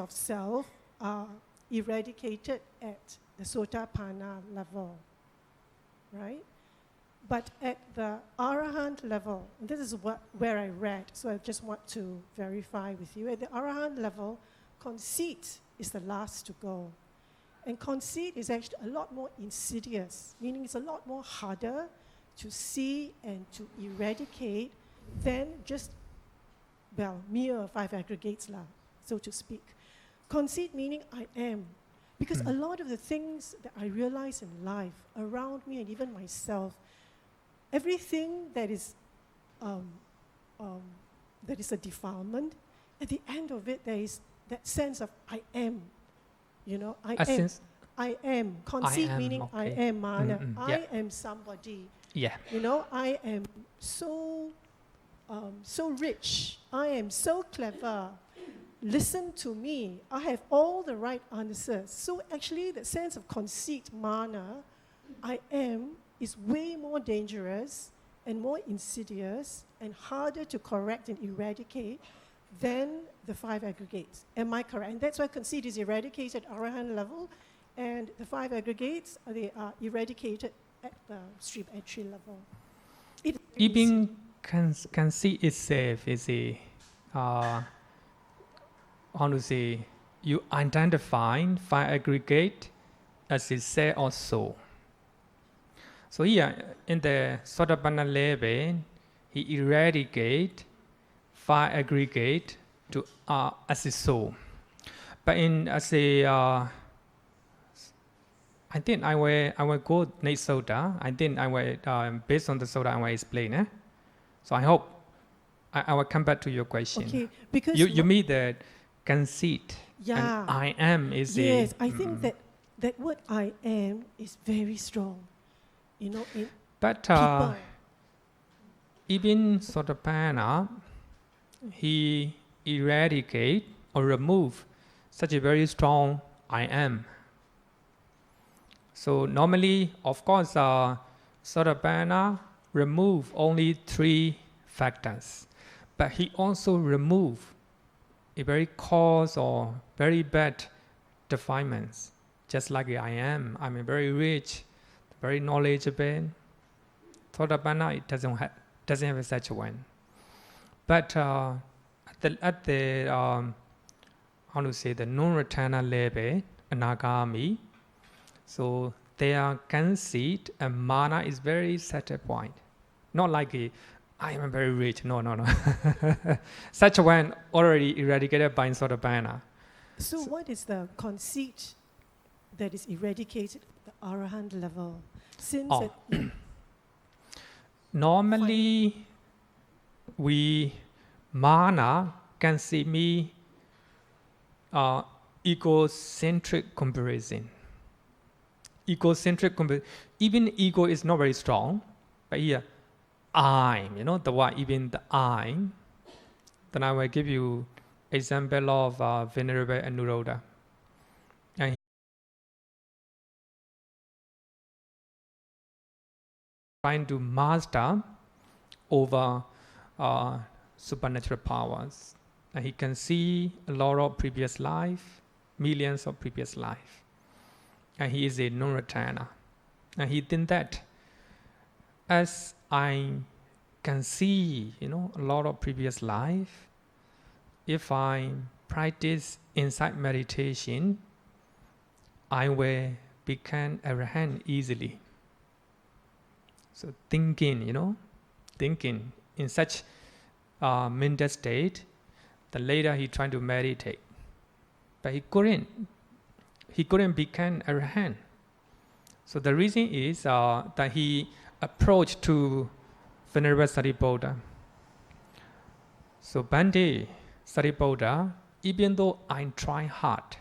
self are eradicated at the Sotapanna level, right? But at the Arahant level, and this is where I read, so I just want to verify with you. At the Arahant level, conceit is the last to go. And conceit is actually a lot more insidious, meaning it's a lot more harder to see and to eradicate than just, mere five aggregates, so to speak. Conceit meaning I am. Because a lot of the things that I realize in life, around me and even myself, everything that is a defilement, at the end of it, there is that sense of I am. I am. Conceit meaning okay. I am, mana. I am somebody. Yeah. I am so rich. I am so clever. Listen to me. I have all the right answers. So actually, the sense of conceit, mana, I am, is way more dangerous and more insidious and harder to correct and eradicate than the five aggregates. Am I correct? And that's why conceit is eradicated at Arahant level, and the five aggregates, they are eradicated at the stream entry level. Even conceit itself is a, you identify five aggregate as a cell or soul. So here, in the Sotapanna level, he eradicates five aggregate to as a soul. But I think I will go next Sota. I think I will, based on the Sota, I will explain. So I hope I will come back to your question. Okay, because you mean that conceit and I am is yes, I think that word I am is very strong. But people. Even Sotapanna, he eradicate or remove such a very strong I am. So normally, of course, Sotapanna remove only three factors, but he also remove a very coarse or very bad defilements, just like I am. I'm a very rich, very knowledgeable. Sotapanna, it doesn't have such a one. But at the the non-returner level, anagami, so their conceit and mana is very satisfied. Not like I am very rich. No. Such a one already eradicated by Sotapanna. So what is the conceit that is eradicated at the Arahant level? Since normally, mana can see me egocentric comparison. Even ego is not very strong, but here, I, the word, even the I. Then I will give you example of Venerable Anuruddha. And trying to master over supernatural powers. And he can see a lot of previous life, millions of previous life. And he is a non-returner. And he did that. As I can see, a lot of previous life, if I practice insight meditation, I will become arahant easily. So thinking in such mental state, then later he tried to meditate, but he couldn't become arahant. So the reason is that he approached to Venerable Sariputta. So Bhante, Sariputta, even though I try hard,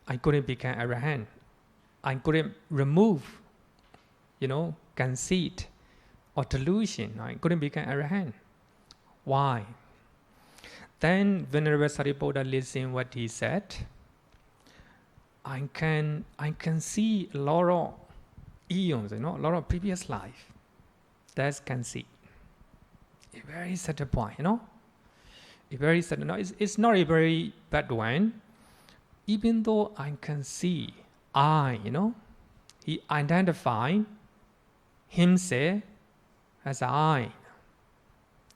I couldn't become arahant. I couldn't remove, conceit or delusion. I couldn't become arahant. Why? Then Venerable Sariputta listened what he said. I can see a lot of eons, a lot of previous life. That's conceit. A very subtle point, A very subtle. No, it's not a very bad one. Even though I can see, he identified himself as I.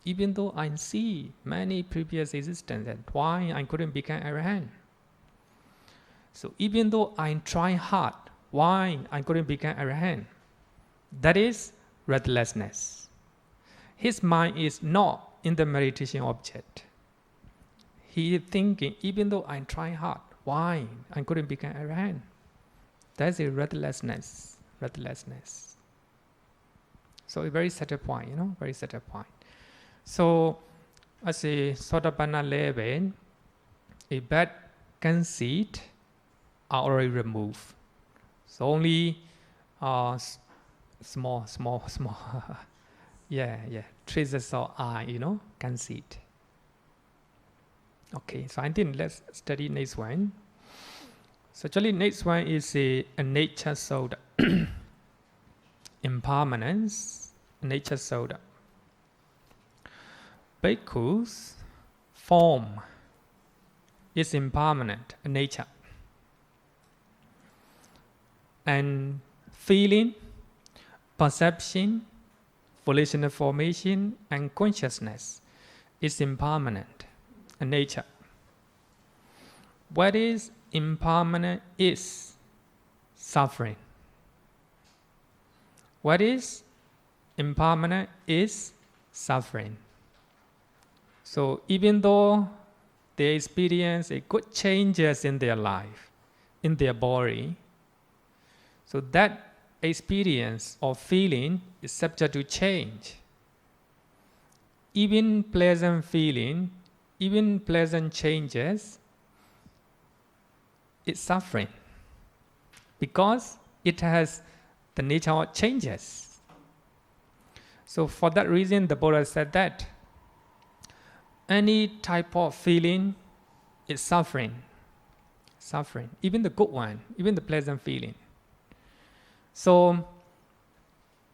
Even though I see many previous existences, why I couldn't become Arahant? So even though I try hard, why I couldn't become Arahant? That is restlessness. His mind is not in the meditation object. He is thinking, even though I try hard, why I couldn't become Arahant? That's a restlessness. So a very subtle point, very subtle point. So as a Sotapanna level, a bad conceit are already removed. So only small traces of I, conceit. Okay, so I think let's study next one. So actually next one is a nature soda. Impermanence, nature soda. Bhikkhus, form is impermanent, nature. And feeling, perception, volitional formation, and consciousness is impermanent, nature. What is impermanent is suffering. What is impermanent is suffering. So even though they experience a good changes in their life, in their body, so that experience or feeling is subject to change. Even pleasant feeling, even pleasant changes, it's suffering because it has the nature of changes. So for that reason, the Buddha said that any type of feeling is suffering. Suffering, even the good one, even the pleasant feeling. So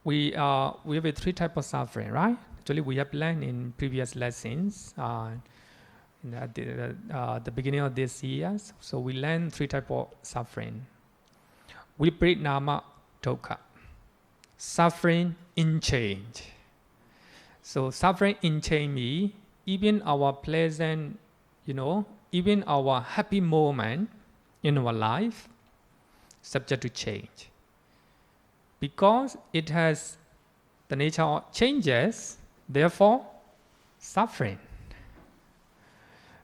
we have a three types of suffering, right? Actually, we have learned in previous lessons at the beginning of this year. So we learned three types of suffering. Viparinama dukkha, suffering in change. So suffering in change means even our pleasant, even our happy moment in our life, subject to change. Because it has the nature of changes, therefore suffering.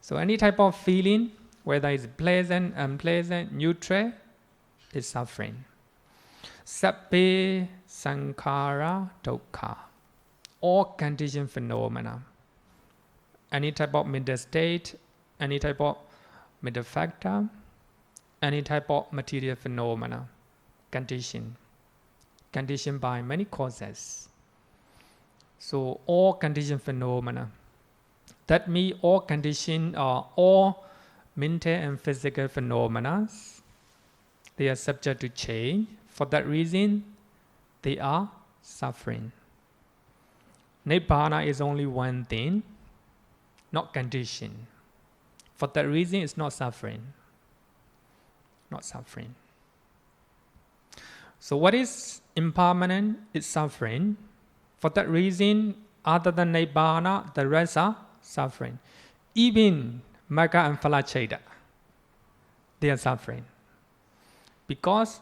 So any type of feeling, whether it's pleasant, unpleasant, neutral, is suffering. Sabbe sankhara dukkha, all conditioned phenomena. Any type of mental state, any type of mental factor, any type of material phenomena, conditioned by many causes. So all conditioned phenomena. That means all conditioned or all mental and physical phenomena, they are subject to change. For that reason, they are suffering. Nibbāna is only one thing, not condition. For that reason, it's not suffering. Not suffering. So what is impermanent? It's suffering. For that reason, other than Nibbāna, the rest are suffering. Even Magga and Phalaccheda, they are suffering. Because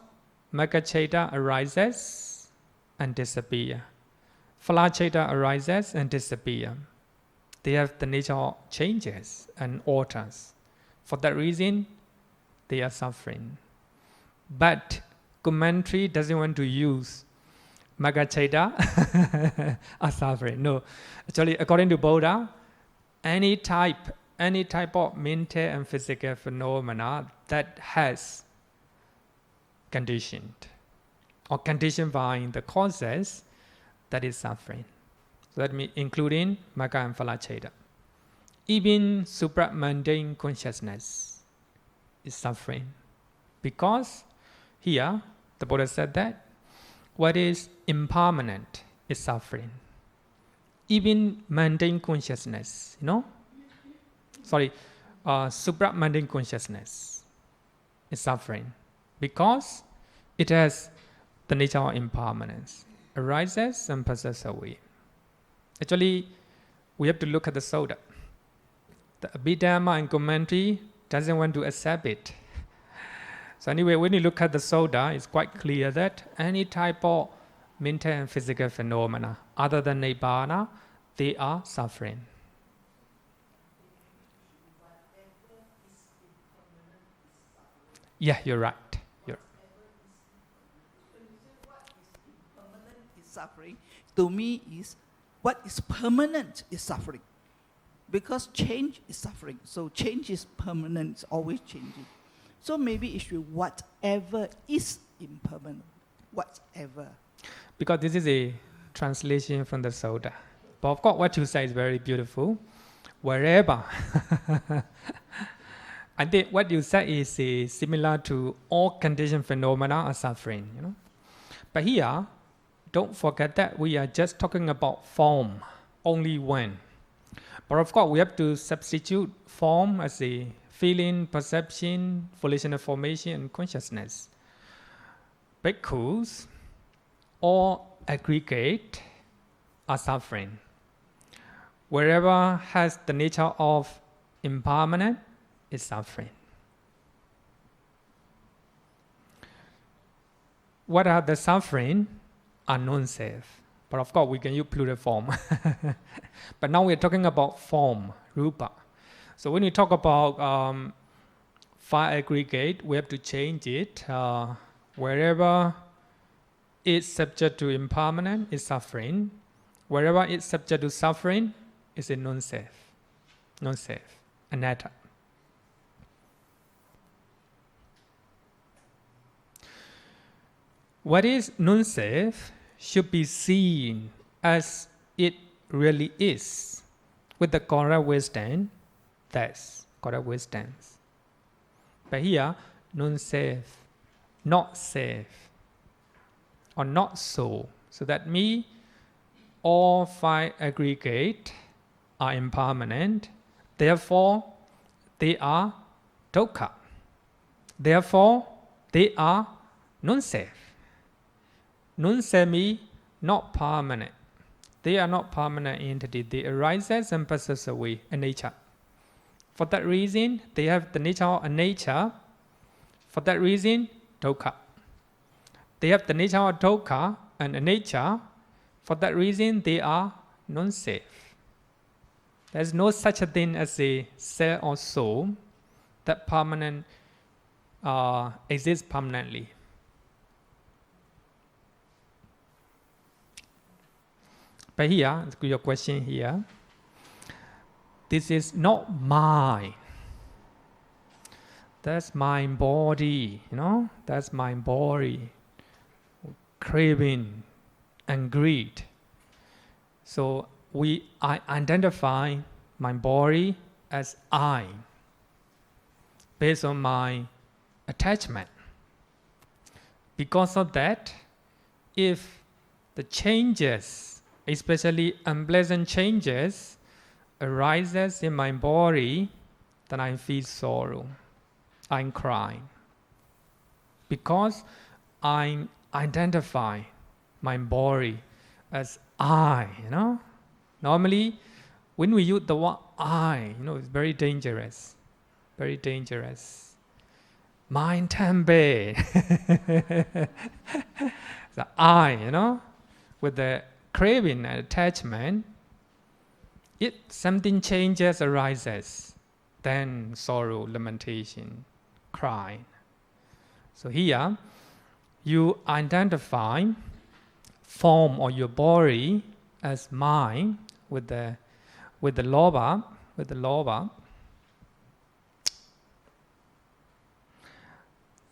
Magga arises and disappears. Phalaccheda arises and disappears. They have the nature of changes and alters. For that reason, they are suffering. But commentary doesn't want to use Magga as suffering. No. Actually, according to Buddha, any type of mental and physical phenomena that has conditioned or conditioned by the causes, that is suffering. So that means including Magga and Phalaccheda. Even supramundane consciousness is suffering. Because here, the Buddha said that what is impermanent is suffering. Even mundane consciousness, supra-mundane consciousness is suffering because it has the nature of impermanence, arises and passes away. Actually, we have to look at the Sutta. The Abhidhamma and commentary doesn't want to accept it. So anyway, when you look at the Sutta, it's quite clear that any type of mental and physical phenomena other than Nibbāna, they are suffering. Yeah, you're right. Suffering to me is what is permanent is suffering, because change is suffering. So change is permanent, it's always changing. So maybe it should whatever is impermanent, whatever. Because this is a translation from the Sutta. But of course, what you say is very beautiful. Wherever. I think what you said is similar to all conditioned phenomena are suffering. But here, don't forget that we are just talking about form, only one. But of course, we have to substitute form as a feeling, perception, volitional formation, and consciousness. Bhikkhus, all aggregate, are suffering. Wherever has the nature of impermanent is suffering. What are the suffering? Are non-self. But of course, we can use plural form. But now we're talking about form, rupa. So when we talk about five aggregate, we have to change it. Wherever it's subject to impermanent, is suffering. Wherever it's subject to suffering, is a non-self. Non-self, anatta. What is non-self should be seen as it really is, with the correct wisdom. That's correct wisdom. But here, non-self, not self, or not so. So that means all five aggregate are impermanent. Therefore, they are dukkha. Therefore, they are non-self. Non-self means not permanent. They are not permanent entity. They arises and passes away, a nature. For that reason, they have the nature of a nature. For that reason, dukkha. They have the nature of dukkha and a nature. For that reason, they are non-self. There is no such a thing as a self or soul that permanent exists permanently. But here, your question here, this is not mine. That's my body, that's my body, craving and greed. So I identify my body as I, based on my attachment. Because of that, if the changes, especially unpleasant changes, arises in my body, then I feel sorrow. I'm crying. Because I identify my body as I, Normally, when we use the word I, it's very dangerous. Very dangerous. Mind tembe. The I, with the craving and attachment, if something changes, arises, then sorrow, lamentation, crying. So here, you identify form or your body as mine with the lobha.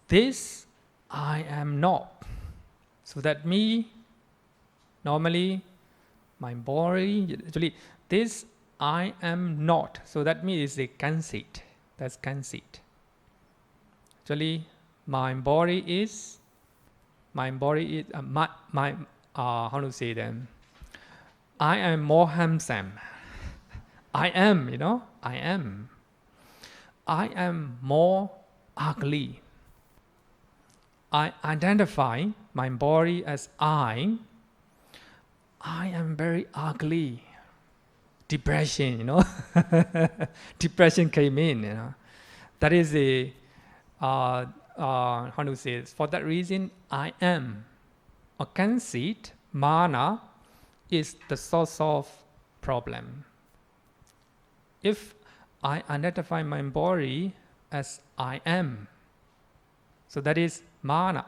This I am not. So that me, normally, my body, actually, this I am not. So that means it's a conceit. That's conceit. Actually, my body is my body is how to say them? I am more handsome. I am, I am. I am more ugly. I identify my body as I am very ugly. Depression, depression came in, That is a, how to say it? For that reason, I am. A conceit, mana, is the source of problem. If I identify my body as I am, so that is mana.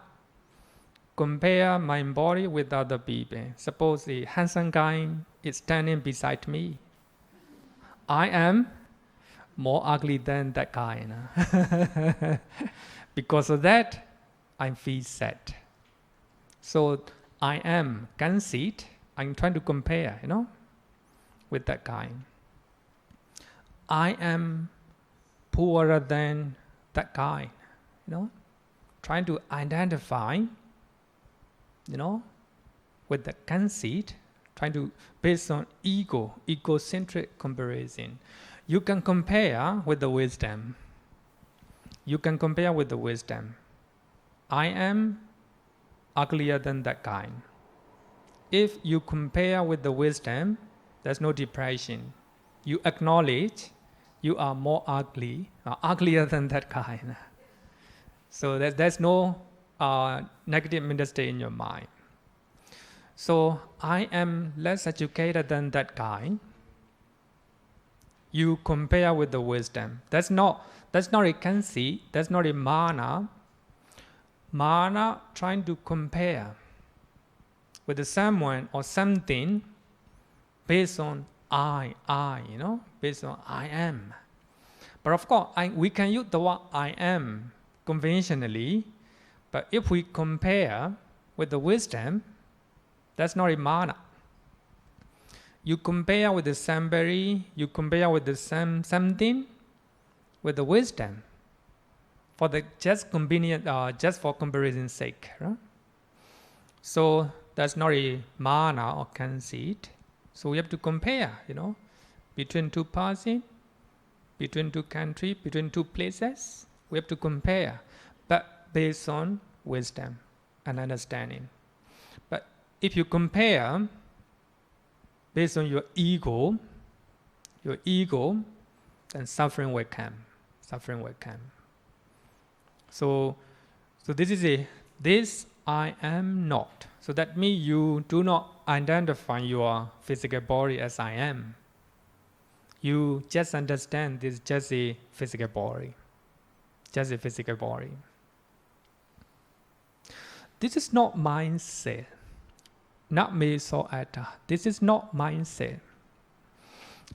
Compare my body with other people. Suppose a handsome guy is standing beside me. I am more ugly than that guy. Because of that, I feel sad. So I am conceit. I'm trying to compare, with that guy. I am poorer than that guy, Trying to identify, with the conceit, trying to based on egocentric comparison. You can compare with the wisdom. I am uglier than that guy. If you compare with the wisdom, there's no depression. You acknowledge you are more ugly, uglier than that guy. So there's no negative mental state in your mind. So I am less educated than that guy. You compare with the wisdom. That's not a conceit. That's not a mana. Mana trying to compare with someone or something based on based on I am. But of course, we can use the word I am conventionally. But if we compare with the wisdom, that's not a mana. You compare with the somebody, you compare with the something, with the wisdom, for the just convenient, just for comparison's sake. Right? So that's not a mana or conceit. So we have to compare, between two persons, between two countries, between two places. We have to compare, but based on wisdom and understanding. But if you compare based on your ego, then suffering will come. So this I am not. So that means you do not identify your physical body as I am. You just understand this is just a physical body. Just a physical body. This is not mindset. Not me so atta. This is not mindset.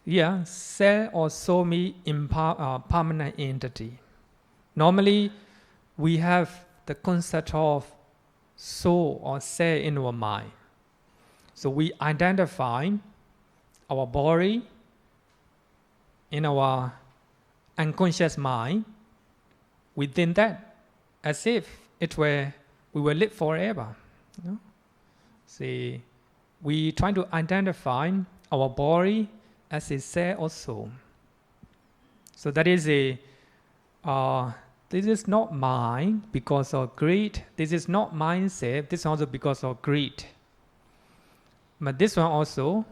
Yeah, cell or soul mean permanent entity. Normally, we have the concept of soul or cell in our mind. So we identify our body in our unconscious mind within that, as if we will live forever. See, we try to identify our body as a cell or soul. So that is this is not mine because of greed. This is not mindset. This is also because of greed. But this one also,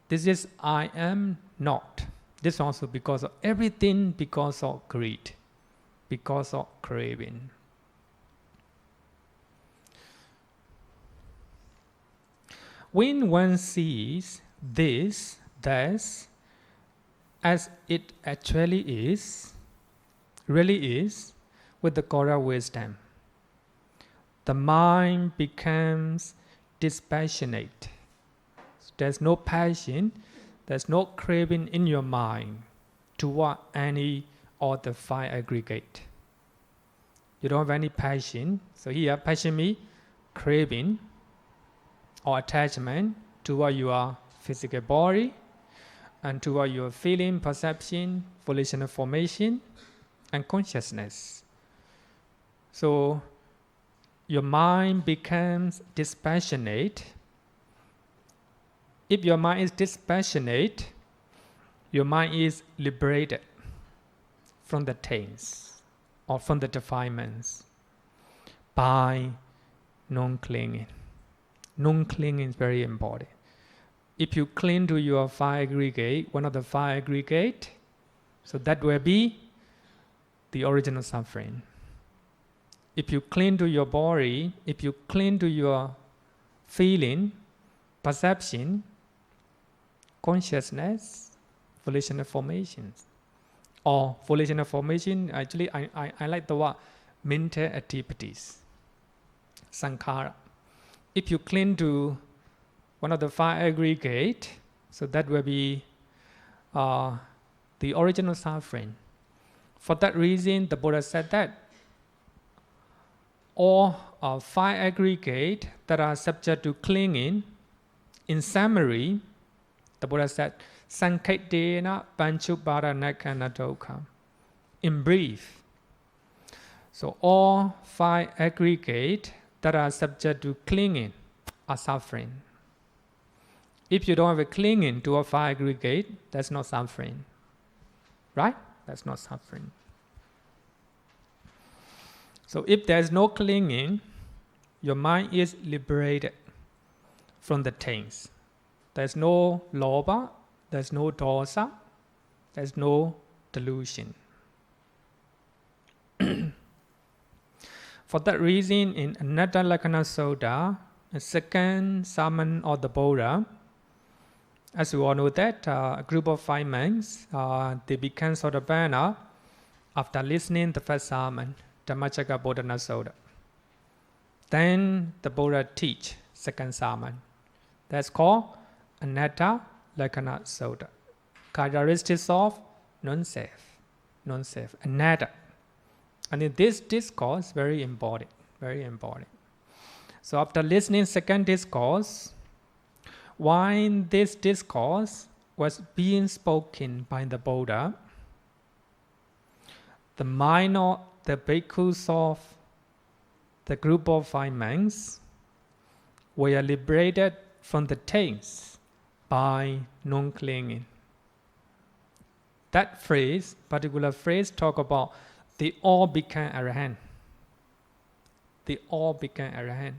this is I am not. This also because of everything because of greed, because of craving. When one sees this, thus, as it actually is, really is, with the correct wisdom, the mind becomes dispassionate. There's no passion, there's no craving in your mind toward any of the five aggregate. You don't have any passion. So here, passion means craving or attachment toward your physical body and toward your feeling, perception, volitional formation, and consciousness. So your mind becomes dispassionate. If your mind is dispassionate, your mind is liberated from the taints or from the defilements by non-clinging. Non-clinging is very important. If you cling to your five aggregate, one of the five aggregate, so that will be the original suffering. If you cling to your body, if you cling to your feeling, perception, consciousness, volitional formations, or volitional formation, actually I like the word mental activities, sankhara. If you cling to one of the five aggregate, so that will be the original suffering. For that reason, the Buddha said that all five aggregate that are subject to clinging, in summary, the Buddha said, Sankhaitena panchuparanakkhana dukkha. In brief, so all five aggregate that are subject to clinging are suffering. If you don't have a clinging to a five aggregate, that's not suffering. Right? That's not suffering. So if there's no clinging, your mind is liberated from the taints. There's no lobha, there's no dosa, there's no delusion. For that reason, in Anatta Lakkhana Sutta, the second sermon of the Buddha, as you all know that, a group of 5 monks, they became Sotapanna after listening to the first sermon, Dhammacakkappavattana Sutta. Then the Buddha teach second sermon. That's called Anatta Lakkhana Sutta. Characteristics of non-self, anatta. And in this discourse, very important. So after listening second discourse, while this discourse was being spoken by the Buddha, the mind of the bhikkhus of the group of 5 monks were liberated from the taints by non-clinging. That phrase, particular phrase, talk about they all became arahant. They all became arahant.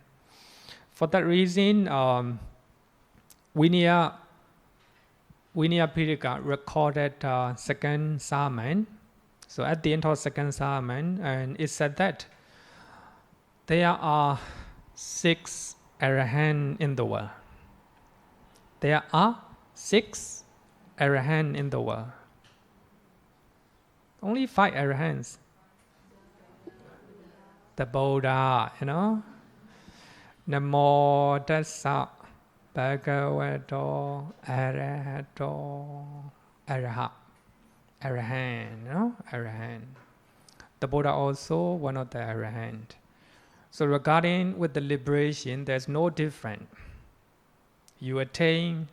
For that reason, Vinaya Pitaka recorded second sermon. So at the end of second sermon, and it said that there are 6 arahant in the world. There are 6 arahant in the world. Only 5 arahants. The Buddha, Namo tassa bhagavato arahato arahat. Arahant, Arahant. The Buddha also one of the Arahant. So regarding with the liberation, there's no difference. You attain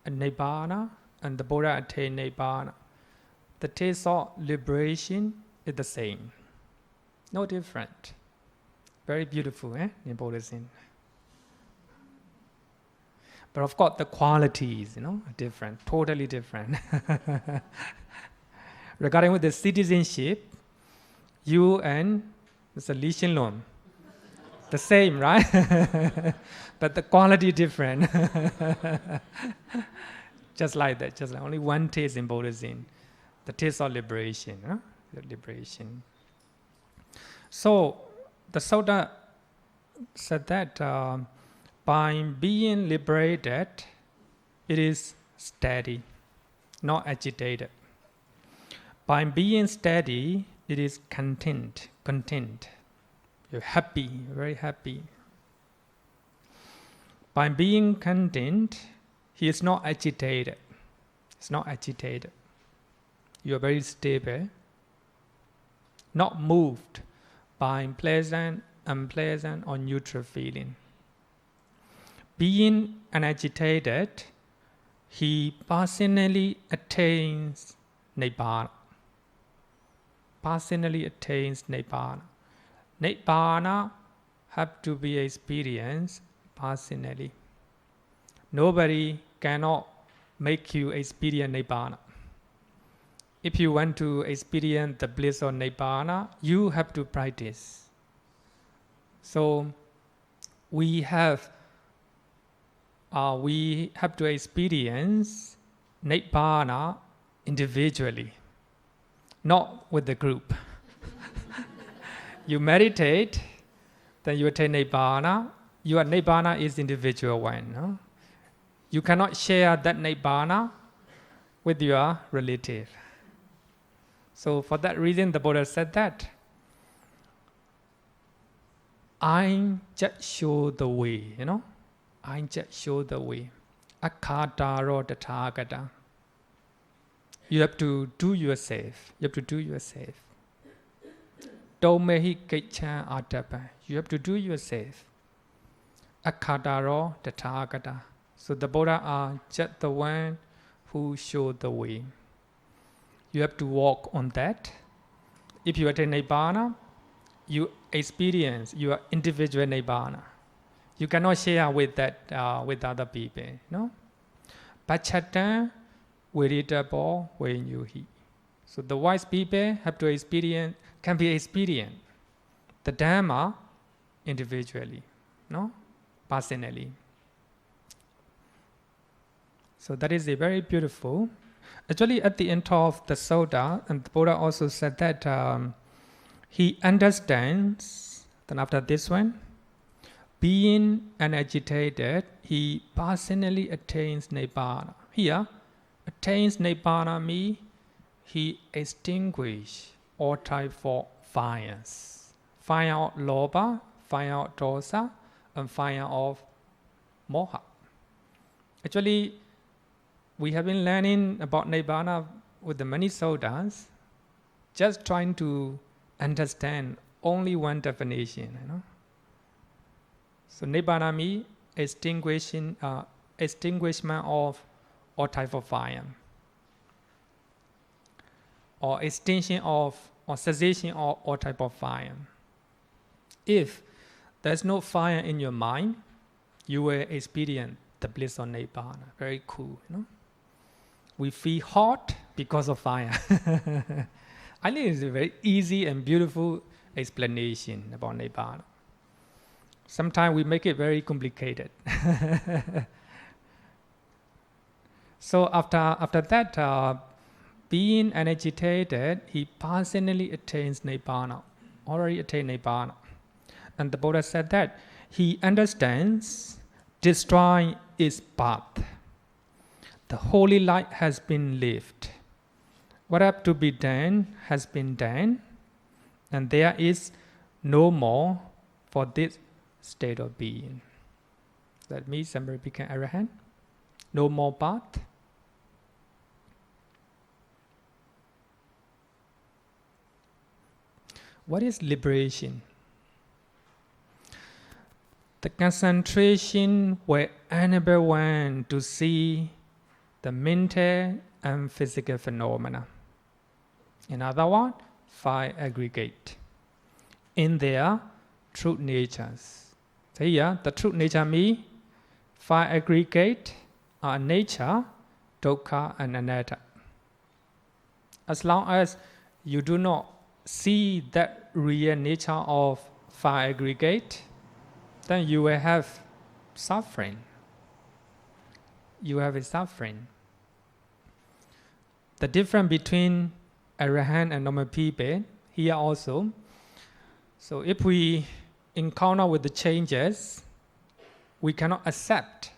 a Nibbāna and the Buddha attained Nibbāna. The taste of liberation is the same. No different. Very beautiful, in Buddhism. But of course, the qualities, are different, totally different. Regarding with the citizenship, you and Mr. Lee Shin-lun, the same, right? But the quality different. Just like that, only one taste in Buddhism, the taste of liberation, the liberation. So the Sutta said that by being liberated, it is steady, not agitated. By being steady, it is content. You're happy, very happy. By being content, he is not agitated. It's not agitated. You are very stable, not moved by pleasant, unpleasant, or neutral feeling. Being unagitated, he personally attains Nibbāna. Nibbāna have to be experienced personally. Nobody cannot make you experience Nibbāna. If you want to experience the bliss of Nibbāna, you have to practice. So we have to experience Nibbāna individually, not with the group. You meditate, then you attain Nibbāna. Your Nibbāna is individual one. No? You cannot share that Nibbāna with your relative. So for that reason, the Buddha said that I just show the way, I just show the way. Akkhataro tathagata. You have to do yourself. Tomehi kechan atapa. You have to do yourself. Akkhataro tathagata. So the Buddha are just the one who showed the way. You have to walk on that. If you attain Nibbāna, you experience your individual Nibbāna. You cannot share with that with other people. No. Pachatan viridabo venyuhi. So the wise people have to experience, can be experienced the Dhamma individually, no, personally. So that is a very beautiful. Actually, at the end of the Sutta, and the Buddha also said that he understands. Then after this one, being unagitated, he personally attains Nibbāna. Here, attains Nibbāna means he extinguishes all type of fires. Fire of lobha, fire of dosa, and fire of moha. Actually, we have been learning about Nibbāna with the many suttas, just trying to understand only one definition. So Nibbāna means extinguishment of all type of fire, or extinction of or cessation of all type of fire. If there's no fire in your mind, you will experience the bliss of Nibbāna. Very cool, We feel hot because of fire. I think it's a very easy and beautiful explanation about Nibbāna. Sometimes we make it very complicated. So after that, being unagitated, he personally attains Nibbāna, already attained Nibbāna. And the Buddha said that he understands destroying is path. The holy light has been lived. What have to be done has been done, and there is no more for this state of being. That means somebody became arahant. No more path. What is liberation? The concentration where enable one to see the mental and physical phenomena. In other words, 5 aggregate in their true natures. So here, the true nature means 5 aggregate are nature, dukkha, and anatta. As long as you do not see that real nature of 5 aggregate, then you will have suffering. You have a suffering. The difference between arahant and normal people here also. So if we encounter with the changes, we cannot accept.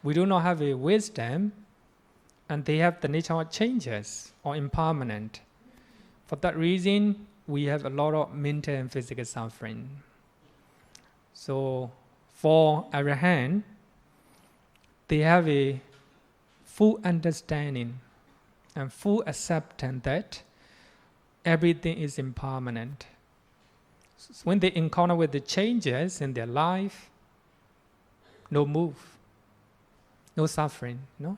We do not have a wisdom, and they have the nature of changes or impermanent. For that reason, we have a lot of mental and physical suffering. So for arahant, they have a full understanding and full acceptance that everything is impermanent. So when they encounter with the changes in their life, no move, no suffering, no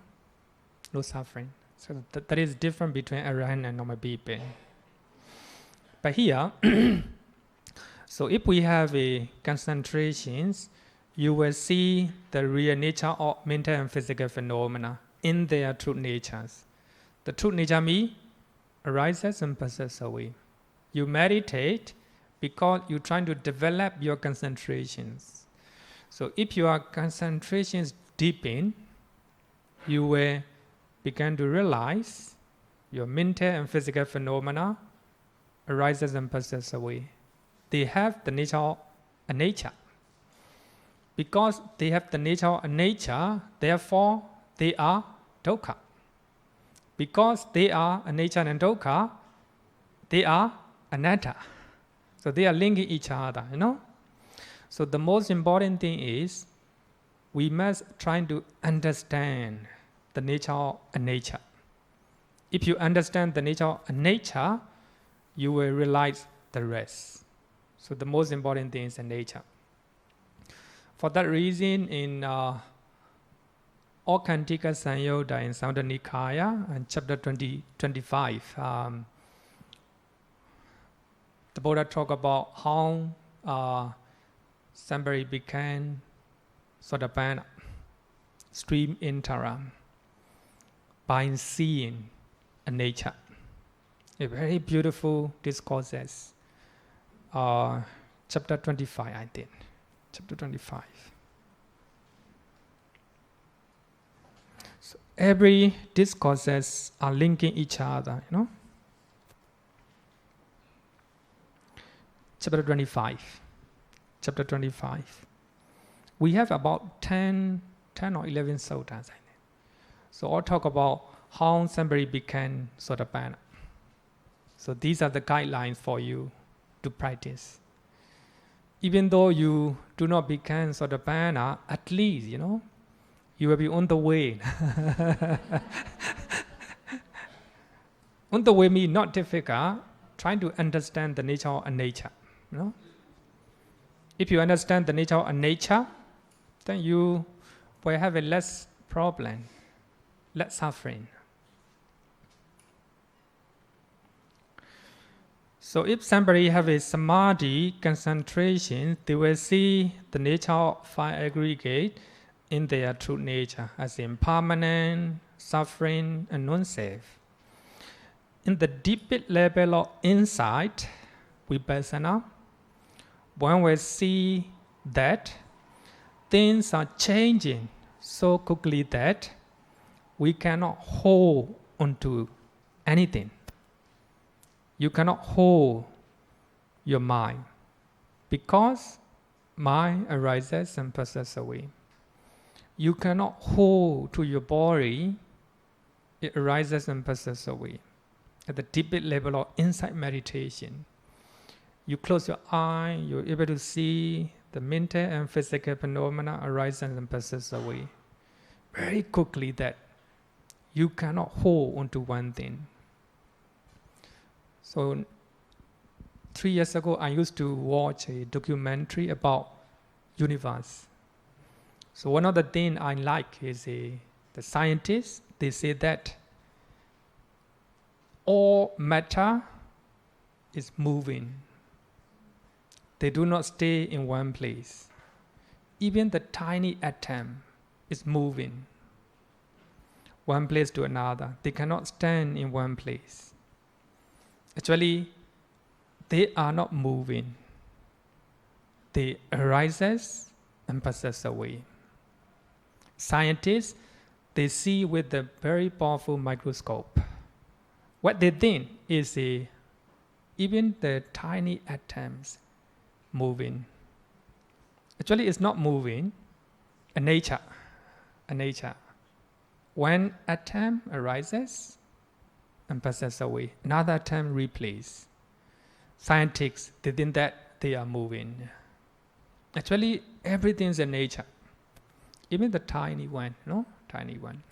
suffering. So that is different between arahant and normal people. But here, so So if we have a concentrations, you will see the real nature of mental and physical phenomena in their true natures. The true nature means arises and passes away. You meditate because you're trying to develop your concentrations. So if your concentrations deepen, you will begin to realize your mental and physical phenomena arises and passes away. They have the nature of a nature. Because they have the nature of a nature, therefore they are dukkha. Because they are a nature and dukkha, they are anatta. So they are linking each other, So the most important thing is we must try to understand the nature of a nature. If you understand the nature of a nature, you will realize the rest. So the most important thing is the nature. For that reason, in Aukhantika Sanyutta in Samyutta Nikaya, and chapter 25, the Buddha talk about how somebody became Sotapanna, stream interim, by seeing a nature. A very beautiful discourses. Chapter 25, I think. Chapter 25. So every discourses are linking each other, Chapter 25. Chapter 25. We have about 10 or 11 suttas, I think. So all talk about how somebody became Sotapanna. So these are the guidelines for you to practice. Even though you do not become Sotapanna, at least, you will be on the way. On the way means not difficult, trying to understand the nature of a nature. If you understand the nature of a nature, then you will have a less problem, less suffering. So if somebody have a samadhi concentration, they will see the nature of five aggregate in their true nature as impermanent, suffering, and non-self. In the deepest level of insight, vipassana, one will see that things are changing so quickly that we cannot hold onto anything. You cannot hold your mind because mind arises and passes away. You cannot hold to your body, it arises and passes away. At the deepest level of insight meditation, you close your eye, you're able to see the mental and physical phenomena arise and passes away. Very quickly that you cannot hold onto one thing. So 3 years ago, I used to watch a documentary about universe. So one of the things I like is the scientists, they say that all matter is moving. They do not stay in one place. Even the tiny atom is moving one place to another. They cannot stand in one place. Actually, they are not moving. They arises and passes away. Scientists, they see with a very powerful microscope. What they think is even the tiny atoms moving. Actually, it's not moving. A nature. When atom arises and passes away, another atom replaces. Scientists, they think that they are moving. Actually, everything is a nature. Even the tiny one, Tiny one.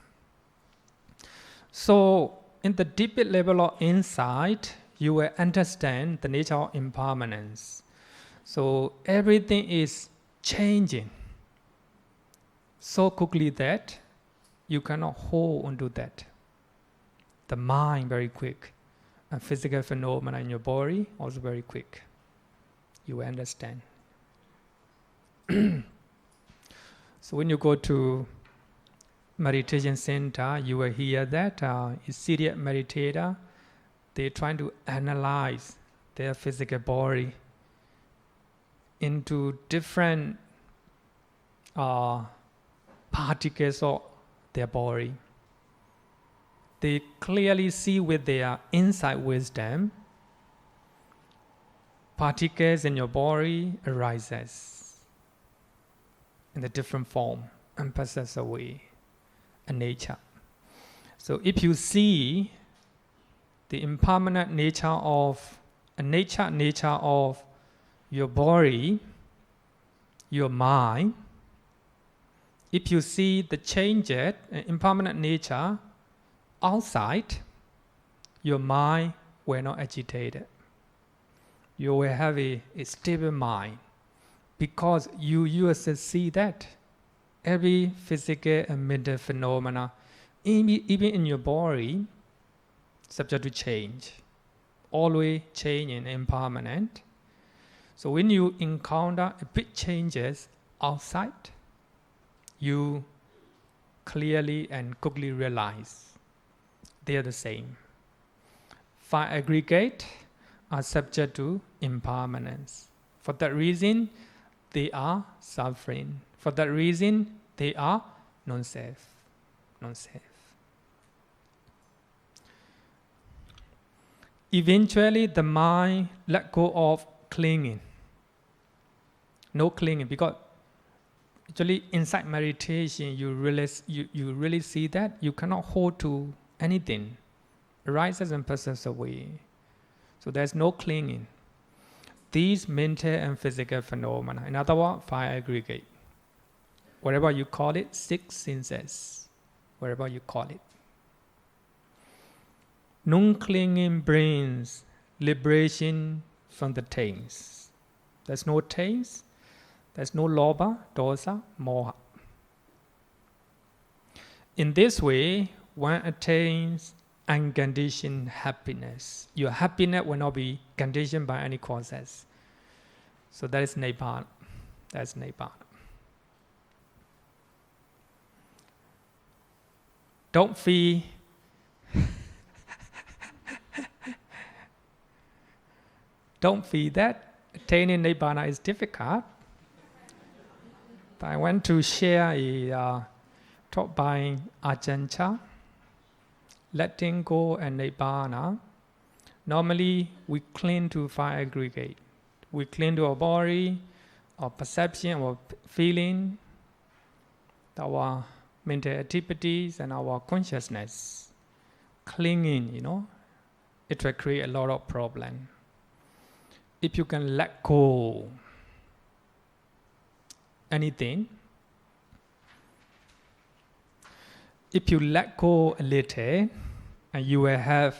So, in the deepest level of insight, you will understand the nature of impermanence. So everything is changing so quickly that you cannot hold onto that. The mind very quick, and physical phenomena in your body also very quick. you will understand. So when you go to meditation center, you will hear that a serious meditator, they're trying to analyze their physical body into different particles of their body. They clearly see with their insight wisdom, particles in your body arises in a different form and passes away, a nature. So if you see the impermanent nature of nature of your body, your mind, if you see the changes, impermanent nature outside, your mind will not agitated. You will have a stable mind because you yourself see that every physical and mental phenomena, even in your body, subject to change, always change and impermanent. So when you encounter big changes outside, you clearly and quickly realize they are the same. Five aggregate are subject to impermanence. For that reason, they are suffering. For that reason, they are non-self. Non-self. Eventually, the mind let go of clinging. No clinging, because actually inside meditation, you really see that you cannot hold to anything. Arises and passes away. So there's no clinging. These mental and physical phenomena, in other words, five aggregate. Whatever you call it, six senses, whatever you call it. Non-clinging brings liberation from the taints. There's no taints, there's no lobha, dosa, moha. In this way, one attains unconditioned happiness. Your happiness will not be conditioned by any causes. So that is Nibbāna. That's Nibbāna. Don't feel that attaining Nibbāna is difficult. But I want to share a talk by Ajahn, letting go and Nibbāna. Normally, we cling to five aggregate. We cling to our body, our perception, our feeling, our mental activities, and our consciousness. Clinging, it will create a lot of problem. If you can let go anything, if you let go a little, and you will have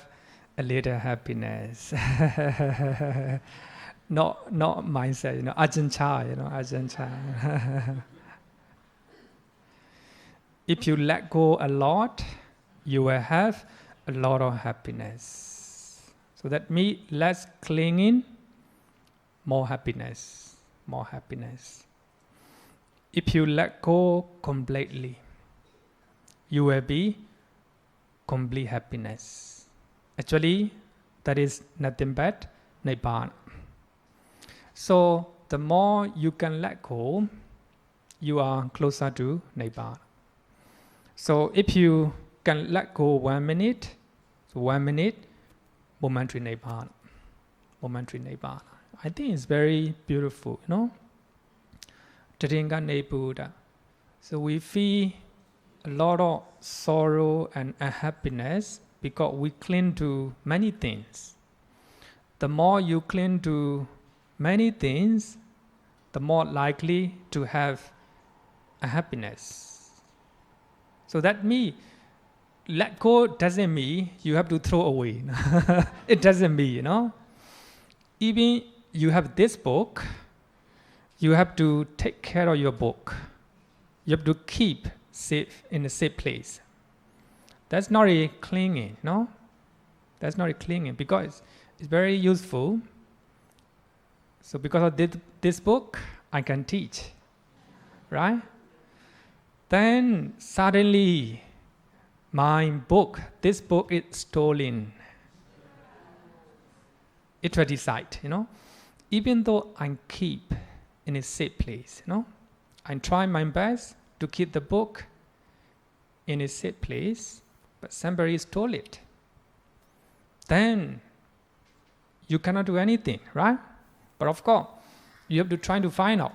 a little happiness. not mindset, Ajahn. If you let go a lot, you will have a lot of happiness. So that means less clinging, more happiness, more happiness. If you let go completely, you will be complete happiness. Actually, that is nothing but Nibbāna. So the more you can let go, you are closer to Nibbāna. So if you can let go 1 minute, so 1 minute, Momentary Nibbāna. Momentary Nibbāna. I think it's very beautiful, Tathāgata Nibbūta. So we feel a lot of sorrow and unhappiness because we cling to many things. The more you cling to many things, the more likely to have unhappiness. So that means let go doesn't mean you have to throw away. It doesn't mean, Even you have this book, you have to take care of your book. You have to keep safe in a safe place. That's not a clinging, That's not a clinging because it's very useful. So because of this book, I can teach, right? Then suddenly, this book is stolen. It will decide, Even though I keep in a safe place, I try my best to keep the book in a safe place, but somebody stole it. Then you cannot do anything, right? But of course, you have to try to find out.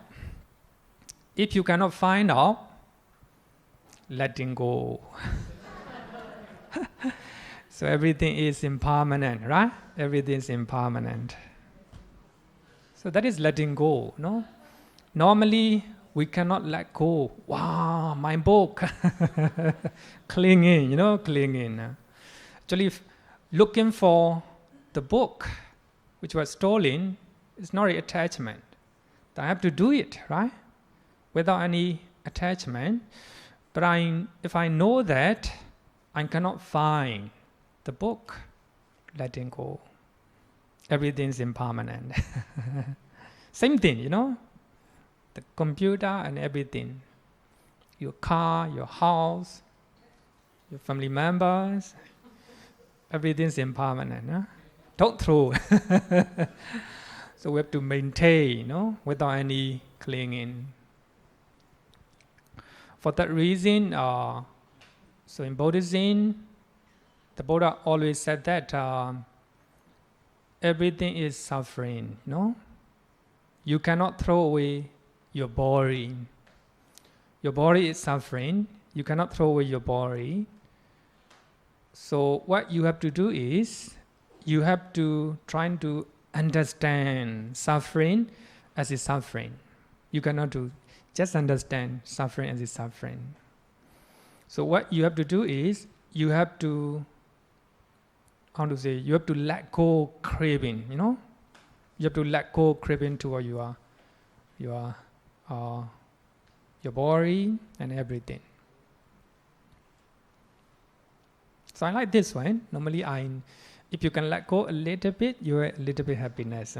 If you cannot find out, letting go. So everything is impermanent, right? Everything is impermanent. So that is letting go, no? Normally, we cannot let go. Wow, my book. Clinging, clinging. Actually, looking for the book which was stolen is not an attachment. I have to do it, right? Without any attachment. But if I know that I cannot find the book, letting go. Everything is impermanent. Same thing, the computer and everything. Your car, your house, your family members, everything is impermanent. Huh? Don't throw. So we have to maintain, without any clinging. For that reason, so in Buddhism, the Buddha always said that everything is suffering, You cannot throw away your body. Your body is suffering. You cannot throw away your body. So what you have to do is, you have to try to understand suffering as is suffering. You cannot just understand suffering as is suffering. So what you have to do is, you have to let go craving, You have to let go craving toward your body and everything. So I like this one. Normally, if you can let go a little bit, you are a little bit happiness,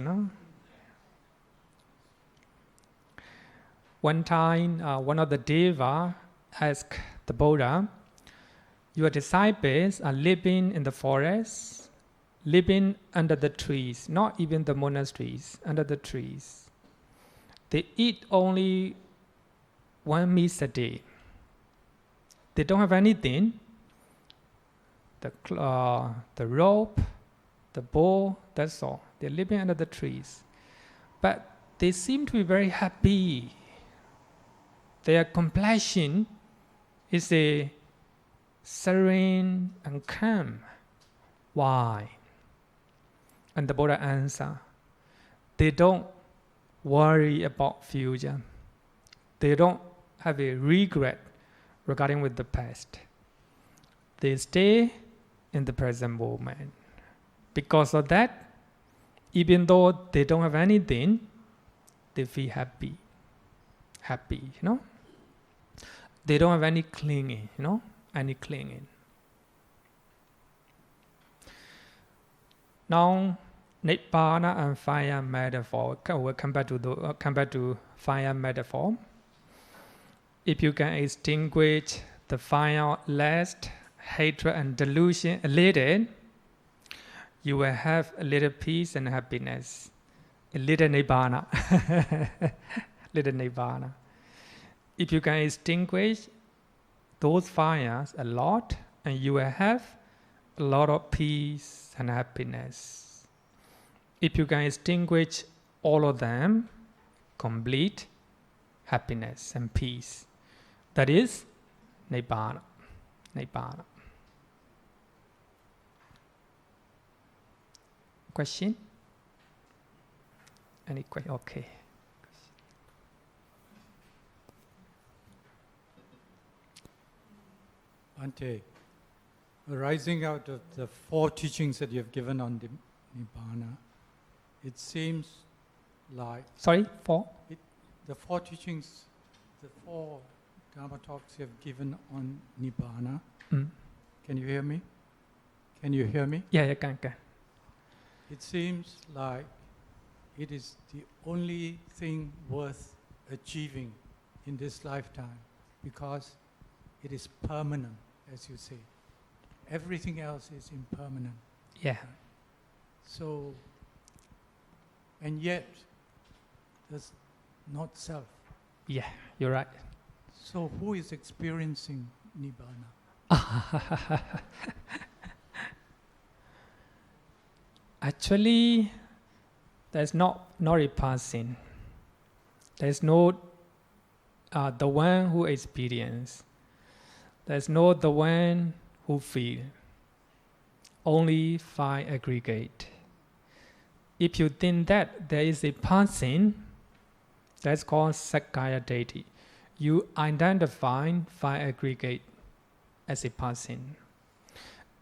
One time, one of the deva asked the Buddha, your disciples are living in the forest, living under the trees, not even the monasteries, under the trees. They eat only one meal a day. They don't have anything. The rope, the bow, that's all. They're living under the trees. But they seem to be very happy. Their complexion is a serene and calm. Why? And the Buddha answered, they don't worry about future. They don't have a regret regarding with the past. They stay in the present moment. Because of that, even though they don't have anything, they feel happy. Happy, They don't have any clinging, any clinging. Now, Nibbāna and fire metaphor. We'll come back to fire metaphor. If you can extinguish the fire lust, hatred and delusion a little, you will have a little peace and happiness, a little Nibbāna. Little Nibbāna. If you can extinguish those fires a lot, and you will have a lot of peace and happiness. If you can extinguish all of them, complete happiness and peace. That is Nibbāna. Nibbāna. Question? Any question? Okay. Bhante, arising out of the 4 teachings that you have given on the Nibbāna, it seems like... Sorry, 4? The 4 teachings, the 4 Dhamma talks you have given on Nibbāna. Can you hear me? Can you hear me? Yeah, can. It seems like it is the only thing worth achieving in this lifetime, because it is permanent, as you say. Everything else is impermanent. Yeah. So, and yet, that's not self. Yeah, you're right. So who is experiencing Nibbāna? Actually, there's not a person. There's no the one who experience. There's no the one who feel. Only five aggregate. If you think that there is a person, that's called Sakkaya Deity. You identify five aggregate as a person.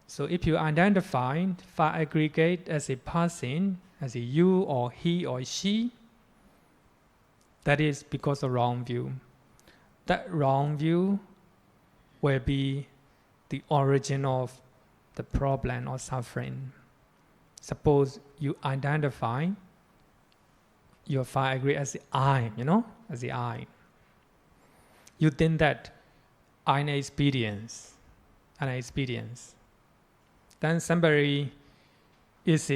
So if you identify five aggregate as a person, as a you or he or she, that is because of wrong view. That wrong view will be the origin of the problem or suffering. Suppose you identify your five aggregate as the I, as the I. You think that I an experience. Then somebody is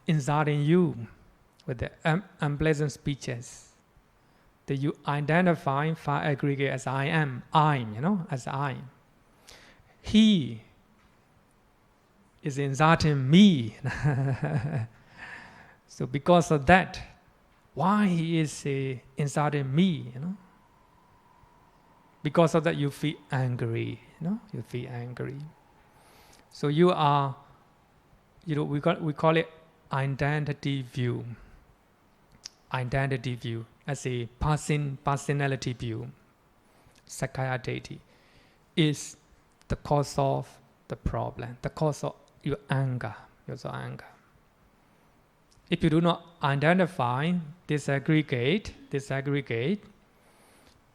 insulting you with the unpleasant speeches. That you identify five aggregate as I am, as I. He is insulting me. So because of that, why he is insulting me, Because of that you feel angry, You feel angry. So you are, we call it identity view. Identity view as a personality view. Sakkaya Deity is the cause of the problem, the cause of your anger. If you do not identify this aggregate,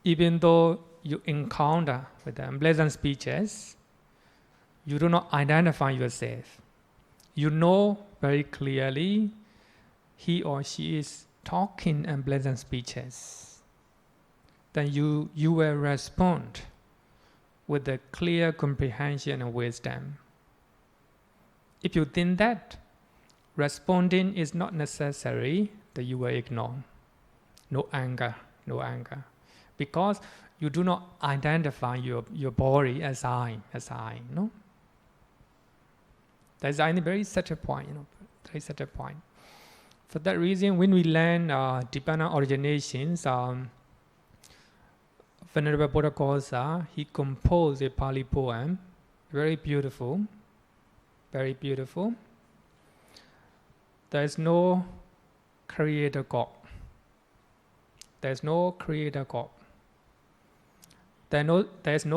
even though you encounter with the unpleasant speeches, you do not identify yourself. You know very clearly he or she is talking unpleasant speeches. Then you will respond with a clear comprehension and wisdom. If you think that responding is not necessary, then you will ignore. No anger. Because you do not identify your body as I, That's a very subtle point, very subtle point. For that reason, when we learn Nibbāna originations, Venerable Buddha Kosa, he composed a Pali poem, very beautiful. There is no creator God. There is no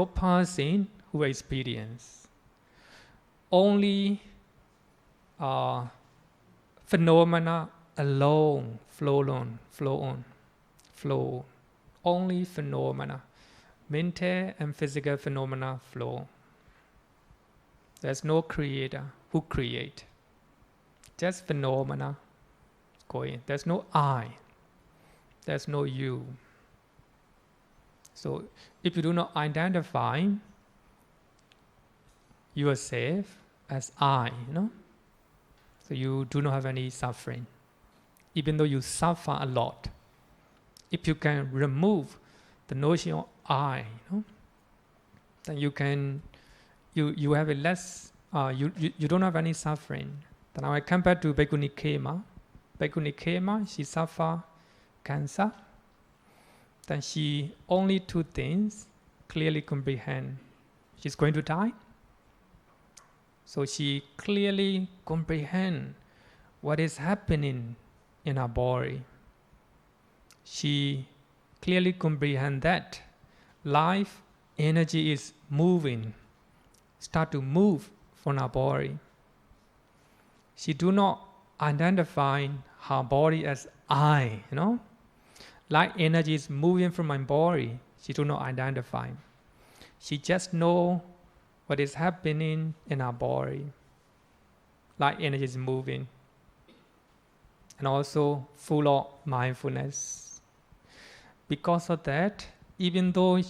person who experience. Only phenomena alone flow. Only phenomena, mental and physical phenomena flow. There's no creator who create. Just phenomena going. There's no I. There's no you. So if you do not identify yourself as I, so you do not have any suffering. Even though you suffer a lot, if you can remove the notion of I, then you have a less, you don't have any suffering. Then I come back to Bhikkhuni Khema. Bhikkhuni Khema, she suffered cancer. Then she only two things clearly comprehend. She's going to die. So she clearly comprehend what is happening in her body. She clearly comprehend that life energy is moving, start to move from her body. She do not identify her body as I, Light energy is moving from my body. She do not identify. She just know what is happening in her body. Light energy is moving. and also full of mindfulness. Because of that, even though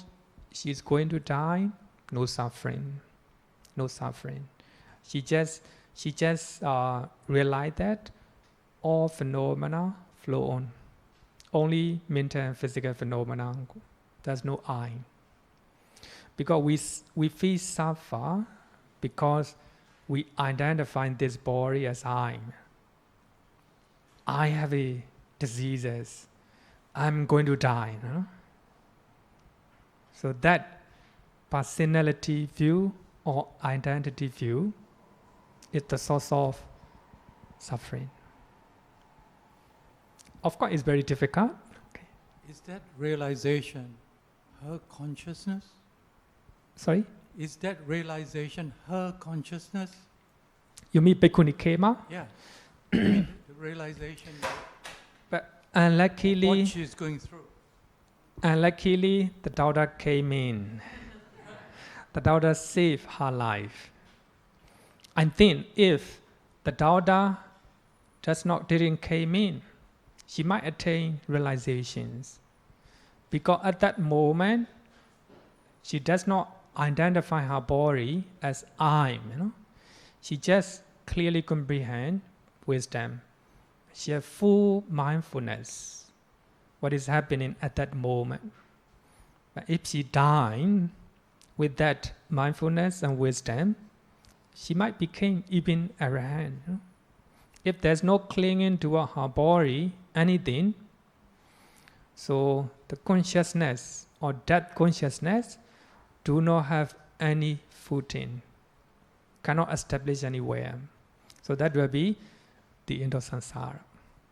she's going to die, no suffering, no suffering. She just realized that all phenomena flow on. Only mental and physical phenomena. There's no I. Because we feel suffer because we identify this body as I. I have a diseases. I'm going to die. No? So that personality view or identity view is the source of suffering. Of course, it's very difficult. Okay. Is that realization her consciousness? Sorry? Is that realization her consciousness? You mean Bhikkhuni Khema? Yeah. The realization But unluckily, what she's going through. Unluckily, the daughter came in. The daughter saved her life. I think if the daughter didn't came in, she might attain realizations. Because at that moment, she does not identify her body as I. She just clearly comprehend wisdom. She has full mindfulness. What is happening at that moment. But if she died with that mindfulness and wisdom, she might become even arahant. If there's no clinging to her body, anything, so the consciousness or that consciousness do not have any footing, cannot establish anywhere. So that will be the end of samsara.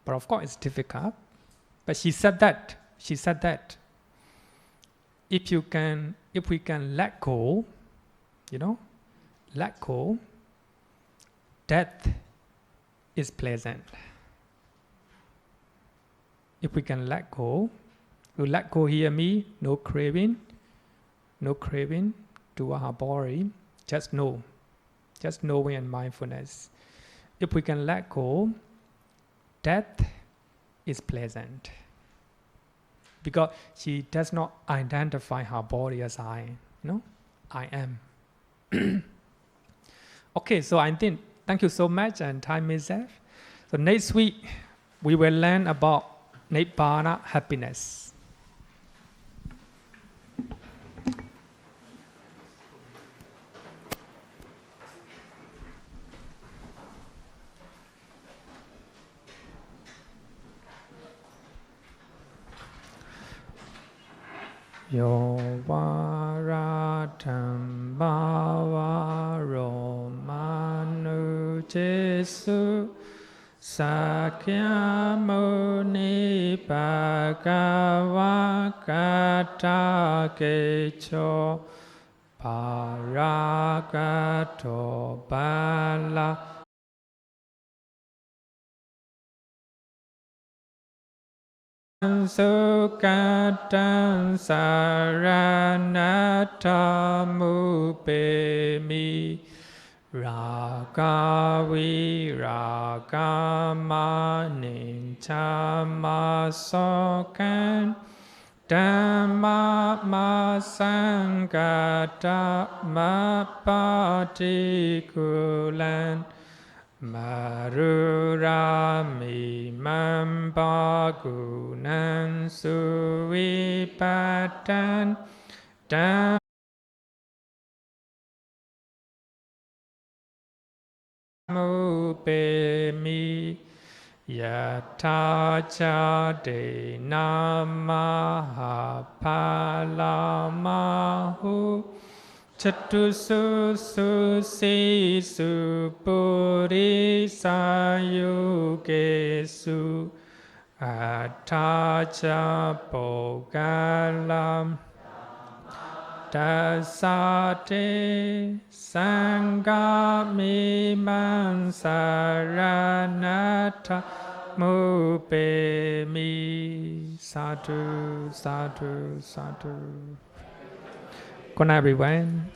But of course it's difficult. But she said that. If we can let go, let go, death is pleasant. If we can let go, here means no craving to our body, just knowing and mindfulness. If we can let go, death is pleasant. Because she does not identify her body as I am. Okay, so I think, thank you so much, and time is up. So next week, we will learn about Nibbāna happiness. Yo varatam bhavaro manu jesu sakyamo nipagava kata kecho paragato bala Sukatan saranatamu Ragavi ragamanichamasokan Dhamma masangata mapatikulan Marurami mambagunan suwipatan Mupemi yatacha namaha palamahu Chatusu susi supuri sayukesu atacha pogalam dasate sangami mansaranata mupemi sadhu sadhu sadhu. Good night, everyone.